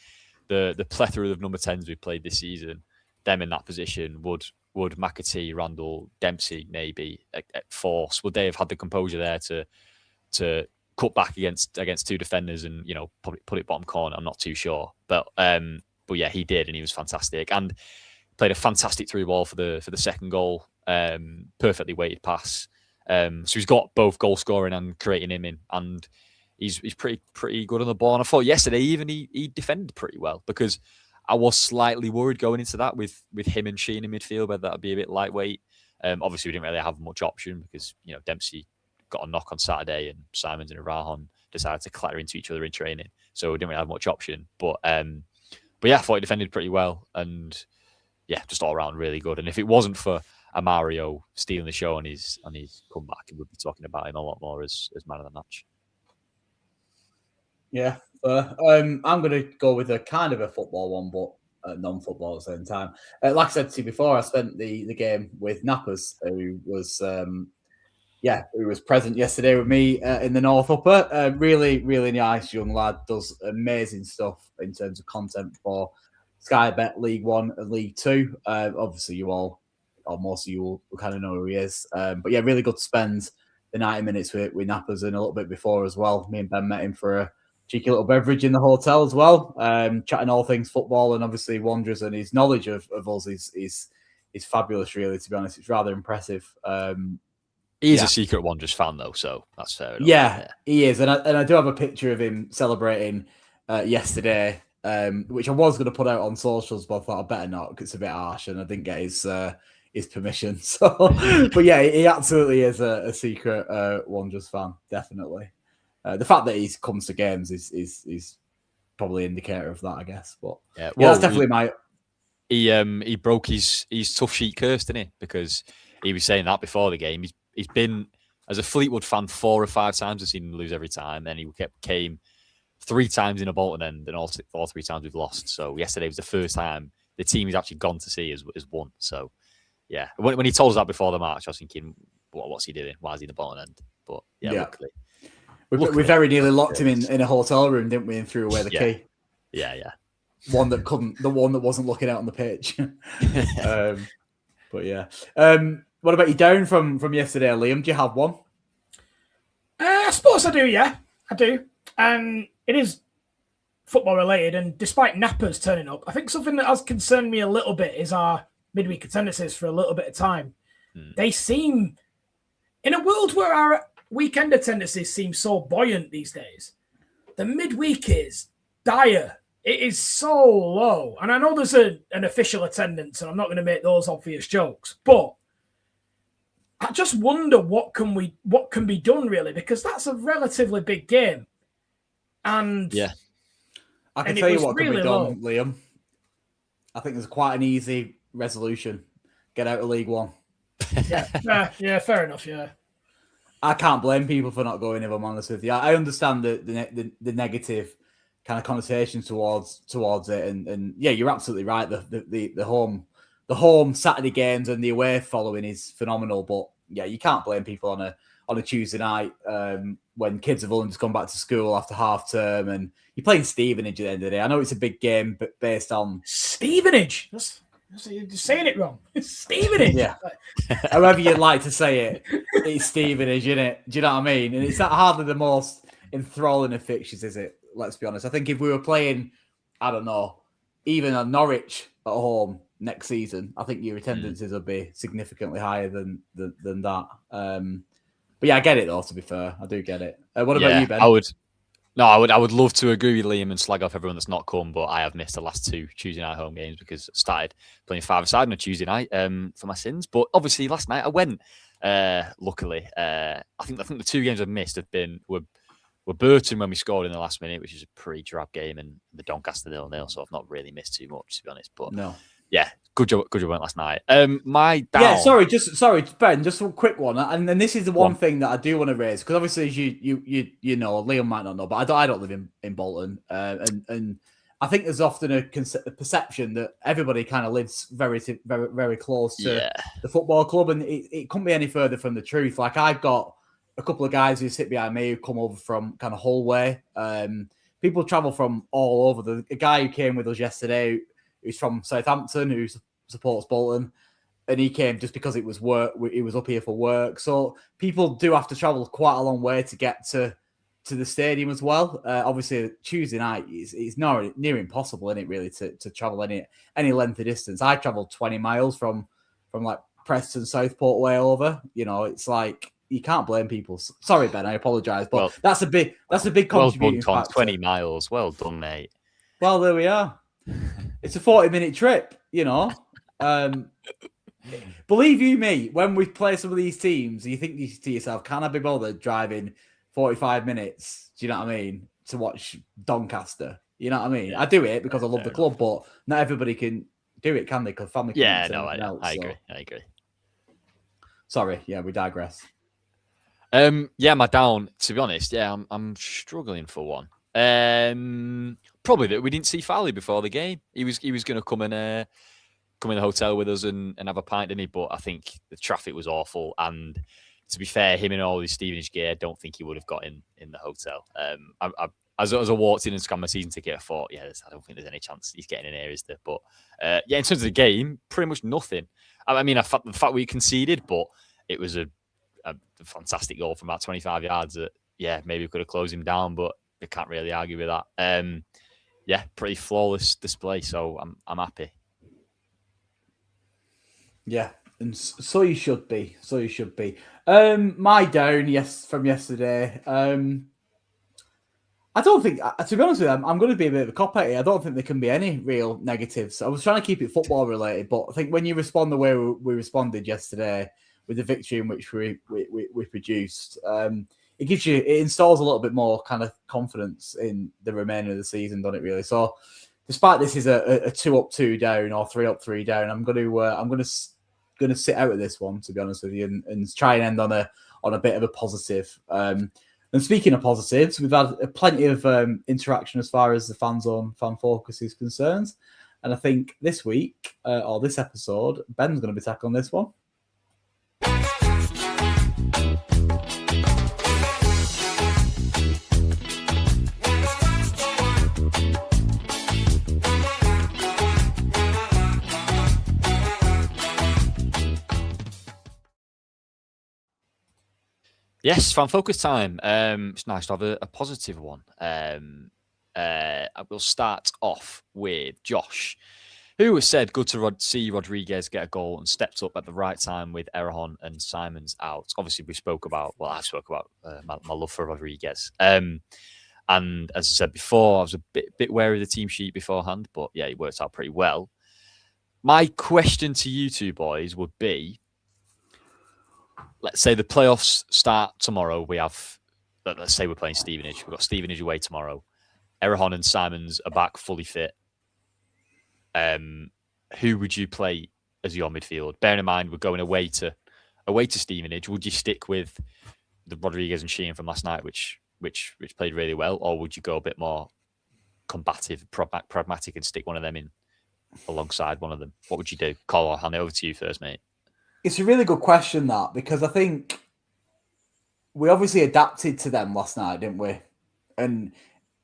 the plethora of number 10s we played this season. Them in that position would McAtee, Randall, Dempsey maybe at force, would they have had the composure there to cut back against two defenders and probably put it bottom corner? I'm not too sure, but yeah, he did, and he was fantastic, and played a fantastic through ball for the second goal. Perfectly weighted pass. So he's got both goal scoring and creating him in, and he's pretty good on the ball. And I thought yesterday even he defended pretty well, because I was slightly worried going into that with him and Sheen in midfield, whether that'd be a bit lightweight. Obviously we didn't really have much option because Dempsey got a knock on Saturday and Simons and Arahan decided to clatter into each other in training, so we didn't really have much option. But yeah, I thought he defended pretty well, and yeah, just all around really good. And if it wasn't for Mario stealing the show on his comeback, we'd be talking about him a lot more as man of the match. Yeah, I'm going to go with a kind of a football one, but non-football at the same time. Like I said to you before, I spent the game with Nappers, who was present yesterday with me in the North Upper. Really, really nice young lad. Does amazing stuff in terms of content for Sky Bet League One and League Two. Obviously, you all, or most of you will kind of know who he is. But yeah, really good to spend the 90 minutes with Nappers and a little bit before as well. Me and Ben met him for a cheeky little beverage in the hotel as well, chatting all things football, and obviously Wanderers, and his knowledge of us is fabulous, really, to be honest. It's rather impressive. He is a secret Wanderers fan, though, so that's fair enough. Yeah, he is. And I do have a picture of him celebrating yesterday, which I was going to put out on socials, but I thought I better not because it's a bit harsh and I didn't get his permission. So, but yeah, he absolutely is a secret Wanderers fan, definitely. The fact that he comes to games is probably an indicator of that, I guess. But yeah, that's definitely He broke his tough sheet curse, didn't he? Because he was saying that before the game. He's been, as a Fleetwood fan, 4 or 5 times. I've seen him lose every time. Then he came 3 times in a Bolton end, and all 3 times we've lost. So yesterday was the first time the team he's actually gone to see has won. So yeah, when he told us that before the match, I was thinking, what's he doing? Why is he in the Bolton end? But yeah. Luckily. We very nearly locked him in a hotel room, didn't we, and threw away the key. Yeah. The one that wasn't looking out on the pitch. But yeah. What about you down from yesterday, Liam? Do you have one? I suppose I do, yeah. I do. And it is football related, and despite Nappers turning up, I think something that has concerned me a little bit is our midweek attendances for a little bit of time. They seem, in a world where our weekend attendances seem so buoyant these days, the midweek is dire. It is so low. And I know there's an official attendance, and I'm not going to make those obvious jokes, but I just wonder what can be done, really, because that's a relatively big game. And yeah, I can tell you what can be done, Liam. I think there's quite an easy resolution. Get out of League One. Yeah, fair enough, yeah. I can't blame people for not going, if I'm honest with you. I understand the negative kind of connotations towards it, and yeah, you're absolutely right. The home Saturday games and the away following is phenomenal, but yeah, you can't blame people on a Tuesday night when kids have only just gone back to school after half term, and you're playing Stevenage at the end of the day. I know it's a big game, but based on Stevenage. You're just saying it wrong. It's Stevenage. Yeah. However you'd like to say it, it's Stevenage, isn't it? Do you know what I mean? And it's not hardly the most enthralling of fixtures, is it? Let's be honest. I think if we were playing, I don't know, even a Norwich at home next season, I think your attendances would be significantly higher than that. But yeah, I get it though, to be fair. I do get it. What about you, Ben? I would love to agree with Liam and slag off everyone that's not come, but I have missed the last 2 Tuesday night home games because I started playing 5-a-side on a Tuesday night for my sins. But obviously last night I went. Luckily, I think the 2 games I've missed were Burton when we scored in the last minute, which is a pretty drab game, and the Doncaster 0-0. So I've not really missed too much, to be honest. But no. Yeah, good job went last night. My down. Yeah, sorry, Ben, just a quick one, and this is the one thing that I do want to raise, because obviously, as you know, Liam might not know, but I don't live in Bolton, and I think there's often a perception that everybody kind of lives very, very, very close to the football club, and it couldn't be any further from the truth. Like, I've got a couple of guys who sit behind me who come over from kind of Hull way. People travel from all over. The guy who came with us yesterday, who's from Southampton, who supports Bolton, and he came just because it was work. He was up here for work. So people do have to travel quite a long way to get to to the stadium as well. Obviously, Tuesday night it's near impossible, isn't it, really, to travel any length of distance. I travelled 20 miles from like Preston, Southport way over. It's like you can't blame people. Sorry, Ben, I apologise, but that's a big contributing factor. 20 miles. Well done, mate. Well, there we are. It's a 40-minute trip, Believe you me, when we play some of these teams, you think to yourself, can I be bothered driving 45 minutes, do you know what I mean, to watch Doncaster? You know what I mean? I do it because I love the club, but not everybody can do it, can they? Because family I agree. Sorry, we digress. My down, to be honest, I'm struggling for one. Probably that we didn't see Farley before the game. He was going to come in the hotel with us and have a pint, didn't he? But I think the traffic was awful, and to be fair, him in all his Stevenage gear, I don't think he would have got in the hotel. As I walked in and scanned my season ticket, I thought, I don't think there's any chance he's getting in here, is there? But in terms of the game, pretty much nothing. I mean, the fact we conceded, but it was a fantastic goal from about 25 yards that, maybe we could have closed him down, but I can't really argue with that. Pretty flawless display, so I'm happy. Yeah, and so you should be. My down, from yesterday. I don't think, to be honest with you, I'm going to be a bit of a cop out here. I don't think there can be any real negatives. I was trying to keep it football related, but I think when you respond the way we responded yesterday with the victory in which we produced, it installs a little bit more kind of confidence in the remainder of the season, doesn't it? Really. So, despite this is a 2-up-2 down or 3-up-3 down, I'm going to sit out of this one, to be honest with you, and try and end on a bit of a positive. And speaking of positives, we've had plenty of interaction as far as the Fanzone fan focus is concerned, and I think this week or this episode, Ben's going to be tackling this one. Yes, fan focus time. It's nice to have a positive one. I will start off with Josh, who has said good to see Rodriguez get a goal and stepped up at the right time with Errejón and Simons out. Obviously, I spoke about my love for Rodriguez. And as I said before, I was a bit wary of the team sheet beforehand, but it worked out pretty well. My question to you two boys would be, let's say the playoffs start tomorrow. Let's say we're playing Stevenage. We've got Stevenage away tomorrow. Errejón and Simons are back fully fit. Who would you play as your midfield? Bearing in mind we're going away to Stevenage, would you stick with the Rodriguez and Sheehan from last night, which played really well, or would you go a bit more combative, pragmatic, and stick one of them in alongside one of them? What would you do? Cole, I'll hand it over to you first, mate. It's a really good question, that, because I think we obviously adapted to them last night, didn't we? And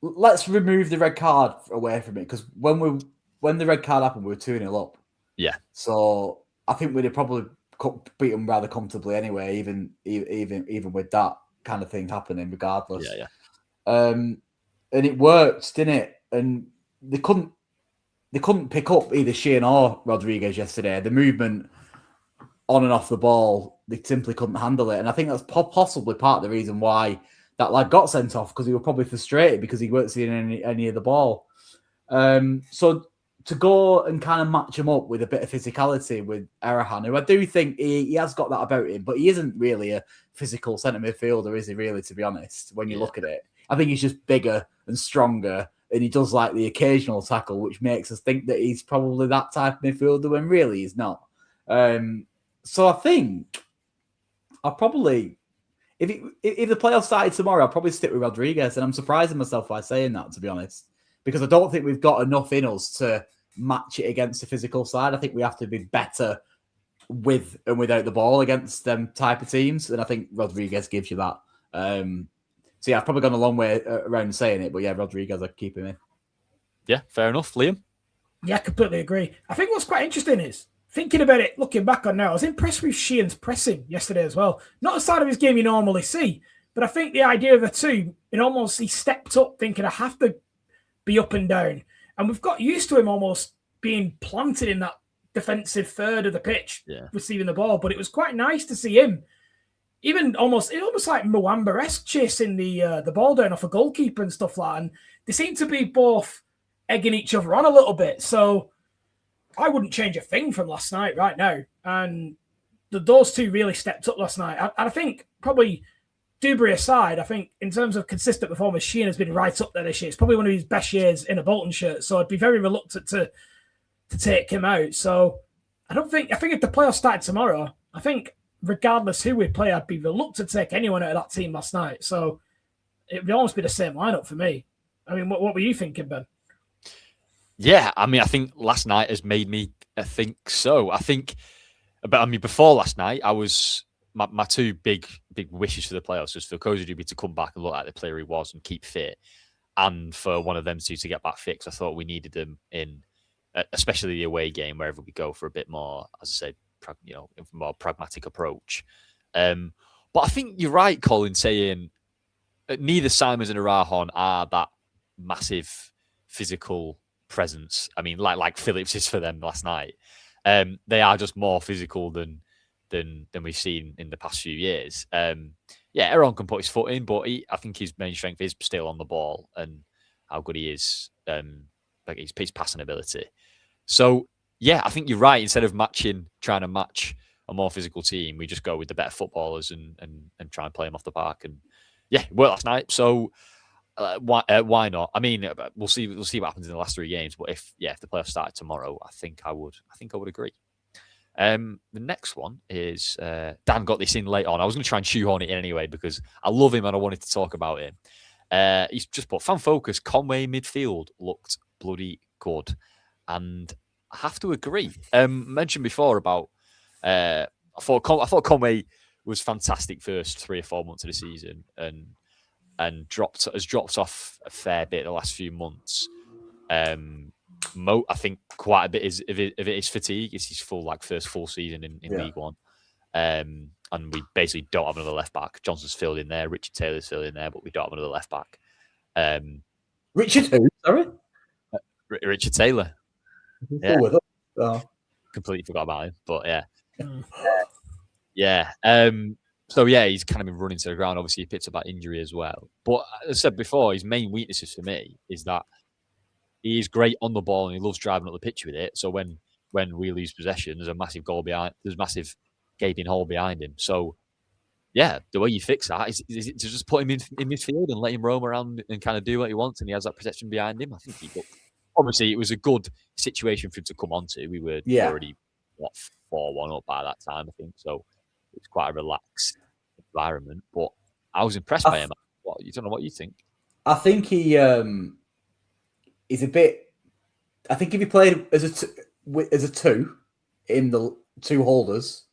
let's remove the red card away from it, because when the red card happened, we were 2-0 up. Yeah. So I think we'd have probably beat them rather comfortably anyway, even with that kind of thing happening, regardless. Yeah. And it worked, didn't it? And they couldn't pick up either Sheehan or Rodriguez yesterday. The movement on and off the ball, they simply couldn't handle it. And I think that's possibly part of the reason why that lad got sent off, because he was probably frustrated because he weren't seeing any of the ball. So to go and kind of match him up with a bit of physicality with Errejón, who I do think he has got that about him, but he isn't really a physical centre midfielder, is he really, to be honest, when you look at it? I think he's just bigger and stronger, and he does like the occasional tackle, which makes us think that he's probably that type of midfielder when really he's not. So I think I'll probably, if the playoffs started tomorrow, I'll probably stick with Rodriguez. And I'm surprising myself by saying that, to be honest, because I don't think we've got enough in us to match it against the physical side. I think we have to be better with and without the ball against them type of teams. And I think Rodriguez gives you that. So I've probably gone a long way around saying it, but Rodriguez, I'd keep him in. Yeah, fair enough. Liam? Yeah, I completely agree. I think what's quite interesting is, thinking about it, looking back on now, I was impressed with Sheehan's pressing yesterday as well. Not a side of his game you normally see, But I think the idea of the two, he stepped up thinking I have to be up and down. And we've got used to him almost being planted in that defensive third of the pitch, receiving the ball. But it was quite nice to see him, even almost like Mwamba-esque, chasing the ball down off a goalkeeper and stuff like that. And they seem to be both egging each other on a little bit. So I wouldn't change a thing from last night right now. And those two really stepped up last night. I think probably Dewberry aside, I think in terms of consistent performance, Sheehan has been right up there this year. It's probably one of his best years in a Bolton shirt. So I'd be very reluctant to take him out. So I think if the playoffs started tomorrow, I think regardless who we play, I'd be reluctant to take anyone out of that team last night. So it would almost be the same lineup for me. I mean, what were you thinking, Ben? Yeah, I mean, I think last night has made me think so. Before last night, I was my two big wishes for the playoffs was for Cozy Dewberry to come back and look like the player he was and keep fit, and for one of them two to get back fit. I thought we needed them in, especially the away game, wherever we go, for a bit more, as I said, more pragmatic approach. But I think you're right, Colin, saying neither Simons and Arahon are that massive physical presence. I mean, like Phillips is for them last night. They are just more physical than we've seen in the past few years. Aaron can put his foot in, but I think his main strength is still on the ball and how good he is, like his passing ability. So I think you're right. Instead of trying to match a more physical team, we just go with the better footballers and try and play them off the park. And it worked last night. So why not? I mean, we'll see what happens in the last three games. But if the playoffs started tomorrow, I think I would agree. The next one is Dan got this in late on. I was going to try and shoehorn it in anyway because I love him and I wanted to talk about him. He's just put fan focus. Conway midfield looked bloody good, and I have to agree. Mentioned before about I thought Conway was fantastic first 3 or 4 months of the season and has dropped off a fair bit the last few months. I think quite a bit of it is fatigue. It's his first full season in League One. And we basically don't have another left back. Johnson's filled in there, Richard Taylor's filled in there, but we don't have another left back. Richard who? Sorry? Richard Taylor. Yeah. Completely forgot about him, but so he's kind of been running to the ground. Obviously, he picked up that injury as well. But as I said before, his main weaknesses for me is that he is great on the ball and he loves driving up the pitch with it. So when we lose possession, there's a massive goal behind. There's a massive gaping hole behind him. So the way you fix that is to just put him in midfield and let him roam around and kind of do what he wants, and he has that protection behind him. I think obviously it was a good situation for him to come onto. We were already 4-1 up by that time, I think. So it's quite a relaxed environment. But I was impressed by him. You don't know what you think. I think he is a bit. I think if he played as a two in the two holders,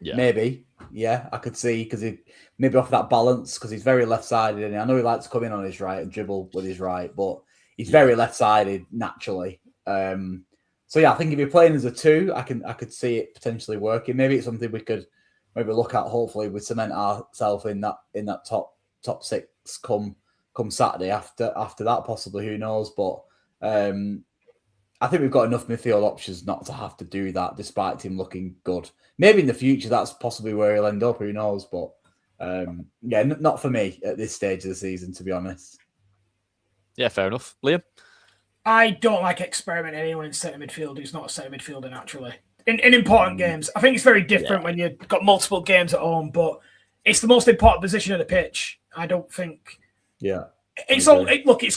maybe, I could see, because he maybe off that balance, because he's very left-sided, and I know he likes to come in on his right and dribble with his right, but he's very left-sided naturally. So I think if you're playing as a two, I could see it potentially working. Maybe it's something we could maybe look at. Hopefully, we cement ourselves in that top six come Saturday. After that, possibly, who knows? But I think we've got enough midfield options not to have to do that, despite him looking good. Maybe in the future, that's possibly where he'll end up. Who knows? But not for me at this stage of the season, to be honest. Yeah, fair enough. Liam? I don't like experimenting anyone in centre midfield who's not a centre midfielder naturally. In important games, I think it's very different when you've got multiple games at home, but it's the most important position of the pitch. I don't think. Yeah. It's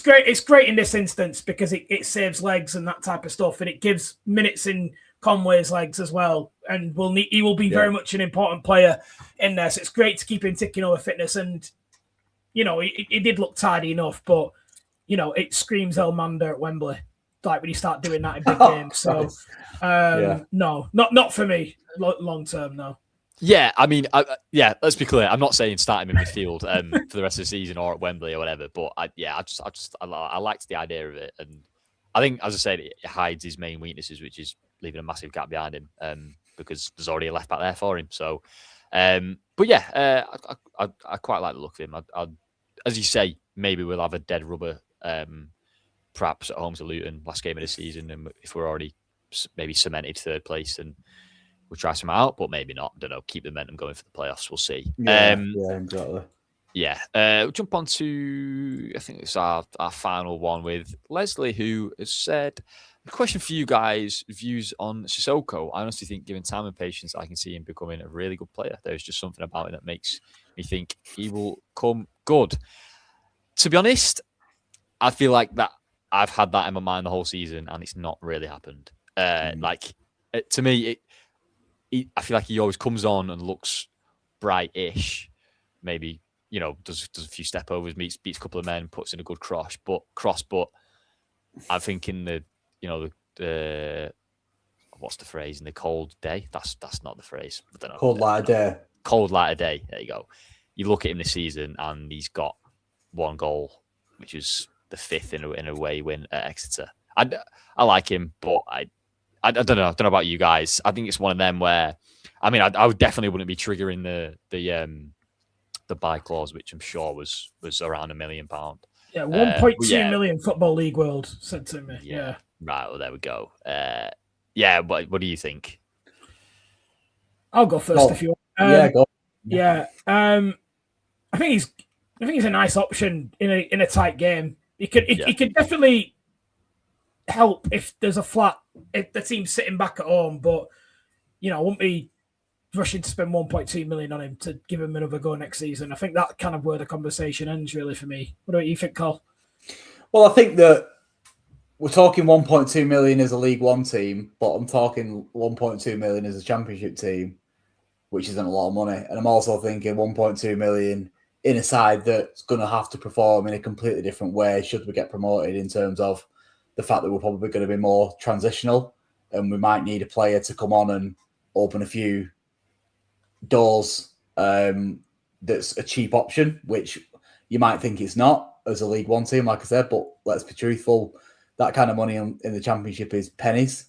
great. It's great in this instance because it saves legs and that type of stuff, and it gives minutes in Conway's legs as well. And he will be very much an important player in there. So it's great to keep him ticking over fitness. And he did look tidy enough, but it screams Elmander at Wembley, like when you start doing that in big games. So no, not for me long term. No. Yeah, I mean, let's be clear. I'm not saying start him in midfield for the rest of the season or at Wembley or whatever, but I liked the idea of it, and I think, as I said, it hides his main weaknesses, which is leaving a massive gap behind him, because there's already a left back there for him. So, But yeah, I quite like the look of him. As you say, maybe we'll have a dead rubber, perhaps at home to Luton last game of the season, and if we're already maybe cemented third place, then we'll try some out. But maybe not. I don't know. Keep the momentum going for the playoffs. We'll see. Yeah, exactly. Yeah, we'll jump on to, I think it's our final one with Leslie, who has said, a question for you guys, views on Sissoko. I honestly think, given time and patience, I can see him becoming a really good player. There's just something about him that makes me think he will come good. To be honest, I feel like that I've had that in my mind the whole season, and it's not really happened. To me, I feel like he always comes on and looks bright-ish, maybe, does a few step overs, beats a couple of men, puts in a good cross. But I'm thinking the what's the phrase, in the cold day? That's not the phrase. I don't know. Cold light of day. Cold light of day. There you go. You look at him this season, and he's got one goal, which is the 5th in a away win at Exeter. I like him, but I don't know. I don't know about you guys. I think it's one of them where, I would definitely wouldn't be triggering the buy clause, which I'm sure was around £1 million. Yeah, 1.2 million Football League World said to me. Yeah. Right. Well, there we go. What do you think? I'll go first if you want. Go. Yeah. I think he's a nice option in a tight game. He could definitely help if there's if the team's sitting back at home, but I wouldn't be rushing to spend 1.2 million on him to give him another go next season. I think that kind of where the conversation ends, really, for me. What do you think, Carl? Well, I think that we're talking 1.2 million as a League One team, but I'm talking 1.2 million as a Championship team, which isn't a lot of money. And I'm also thinking 1.2 million in a side that's going to have to perform in a completely different way should we get promoted, in terms of the fact that we're probably going to be more transitional and we might need a player to come on and open a few doors. That's a cheap option, which you might think it's not as a League One team, like I said, but let's be truthful, that kind of money in the Championship is pennies.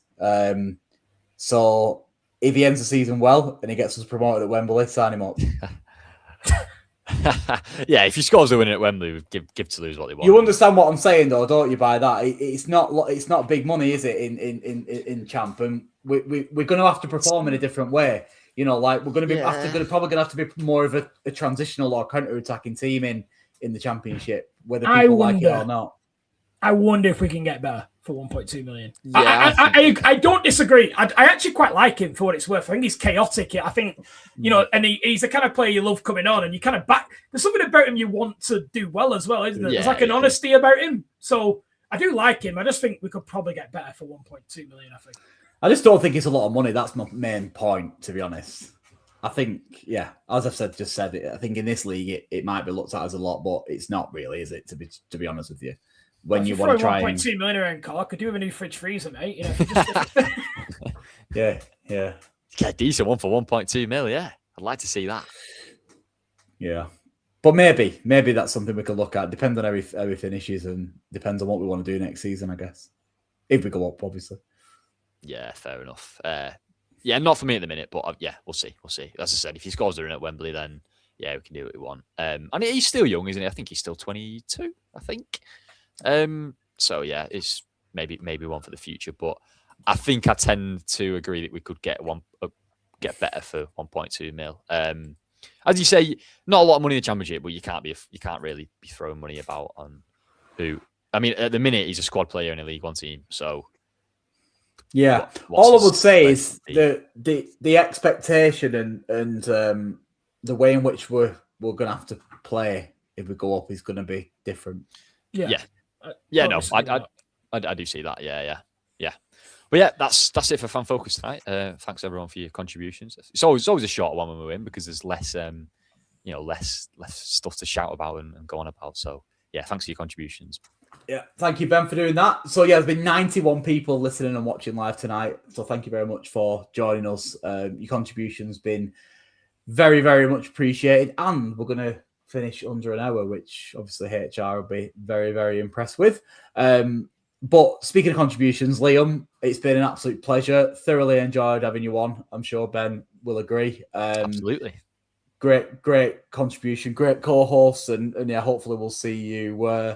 So if he ends the season well and he gets us promoted at Wembley, sign him up. Yeah, if he scores a win at Wembley, give Toulouse what they want. You understand what I'm saying, though, don't you? By that, it's not big money, is it? In Champ, and we're going to have to perform in a different way. We're going to be probably going to have to be more of a transitional or counter-attacking team in the Championship, whether people like it or not. I wonder if we can get better for 1.2 million. Yeah, I don't disagree. I actually quite like him for what it's worth. I think he's chaotic. I think, and he's the kind of player you love coming on, and you kind of back. There's something about him you want to do well as well, isn't there? Yeah, There's like an honesty about him. So I do like him. I just think we could probably get better for 1.2 million, I think. I just don't think it's a lot of money. That's my main point, to be honest. I think, as I've just said it, I think in this league it might be looked at as a lot, but it's not really, is it? To be honest with you, when you want to try 1.2 million around, Carl, I could do with a new fridge freezer, mate. Yeah. Get a decent one for 1.2 mil. Yeah, I'd like to see that. Yeah, but maybe that's something we could look at. Depends on how he finishes, and depends on what we want to do next season, I guess. If we go up, obviously. Yeah, fair enough. Not for me at the minute, but we'll see. As I said, if he scores during at Wembley, then we can do what we want. And he's still young, isn't he? I think he's still 22. I think. So it's maybe one for the future, but I think I tend to agree that we could get better for 1.2 mil. As you say, not a lot of money in the Championship, but you can't really be throwing money about on who. I mean, at the minute he's a squad player in a League One team, so. Yeah, all I would say is the expectation and the way in which we're going to have to play if we go up is going to be different. Yeah. I do see that. Yeah. But that's it for Fan Focus tonight. Thanks everyone for your contributions. It's always a short one when we win because there's less less stuff to shout about and go on about. So thanks for your contributions. Yeah, thank you, Ben, for doing that. So there's been 91 people listening and watching live tonight. So thank you very much for joining us. Your contribution's been very, very much appreciated, and we're going to finish under an hour, which obviously HR will be very, very impressed with. But speaking of contributions, Liam, it's been an absolute pleasure. Thoroughly enjoyed having you on. I'm sure Ben will agree. Absolutely. great contribution, great co-host, and yeah, hopefully we'll see you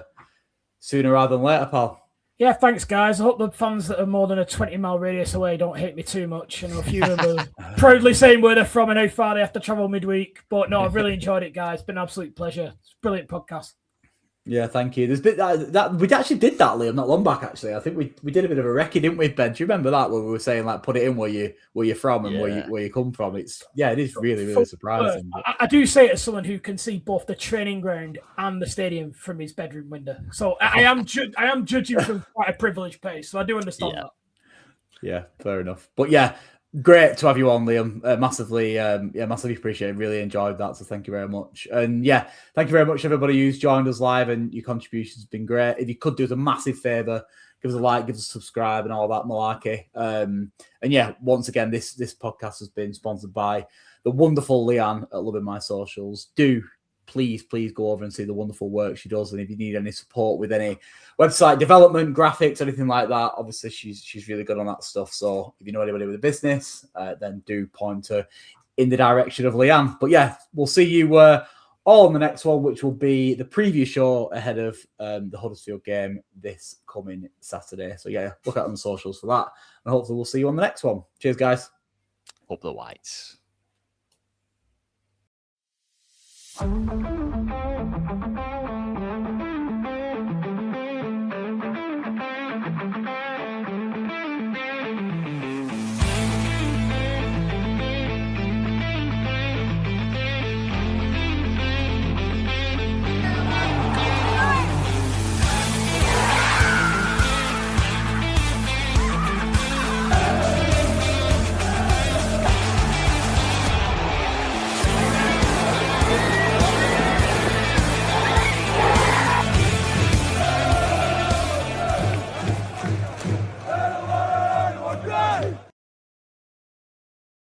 sooner rather than later, pal. Yeah, thanks, guys. I hope the fans that are more than a 20-mile radius away don't hate me too much. A few of them are proudly saying where they're from and how far they have to travel midweek. But no, I've really enjoyed it, guys. It's been an absolute pleasure. It's a brilliant podcast. Yeah, thank you. There's bit that we actually did that, Liam, not long back. Actually, I think we did a bit of a recce, didn't we, Ben? Do you remember that where we were saying like put it in where you're from and where you come from? It is really surprising. I do say it as someone who can see both the training ground and the stadium from his bedroom window. So I am judging from quite a privileged place. So I do understand that. Yeah, fair enough. But yeah, great to have you on, Liam. Massively appreciated. Really enjoyed that. So thank you very much. And yeah, thank you very much, everybody who's joined us live, and your contributions have been great. If you could do us a massive favour, give us a like, give us a subscribe, and all that malarkey. And yeah, once again, this podcast has been sponsored by the wonderful Leanne at Loving My Socials. Please go over and see the wonderful work she does. And if you need any support with any website development, graphics, anything like that, obviously she's really good on that stuff. So if you know anybody with a business, then do point her in the direction of Leanne. But yeah, we'll see you all on the next one, which will be the preview show ahead of the Huddersfield game this coming Saturday. So yeah, look out on the socials for that. And hopefully we'll see you on the next one. Cheers, guys. Up the Whites. Thank you.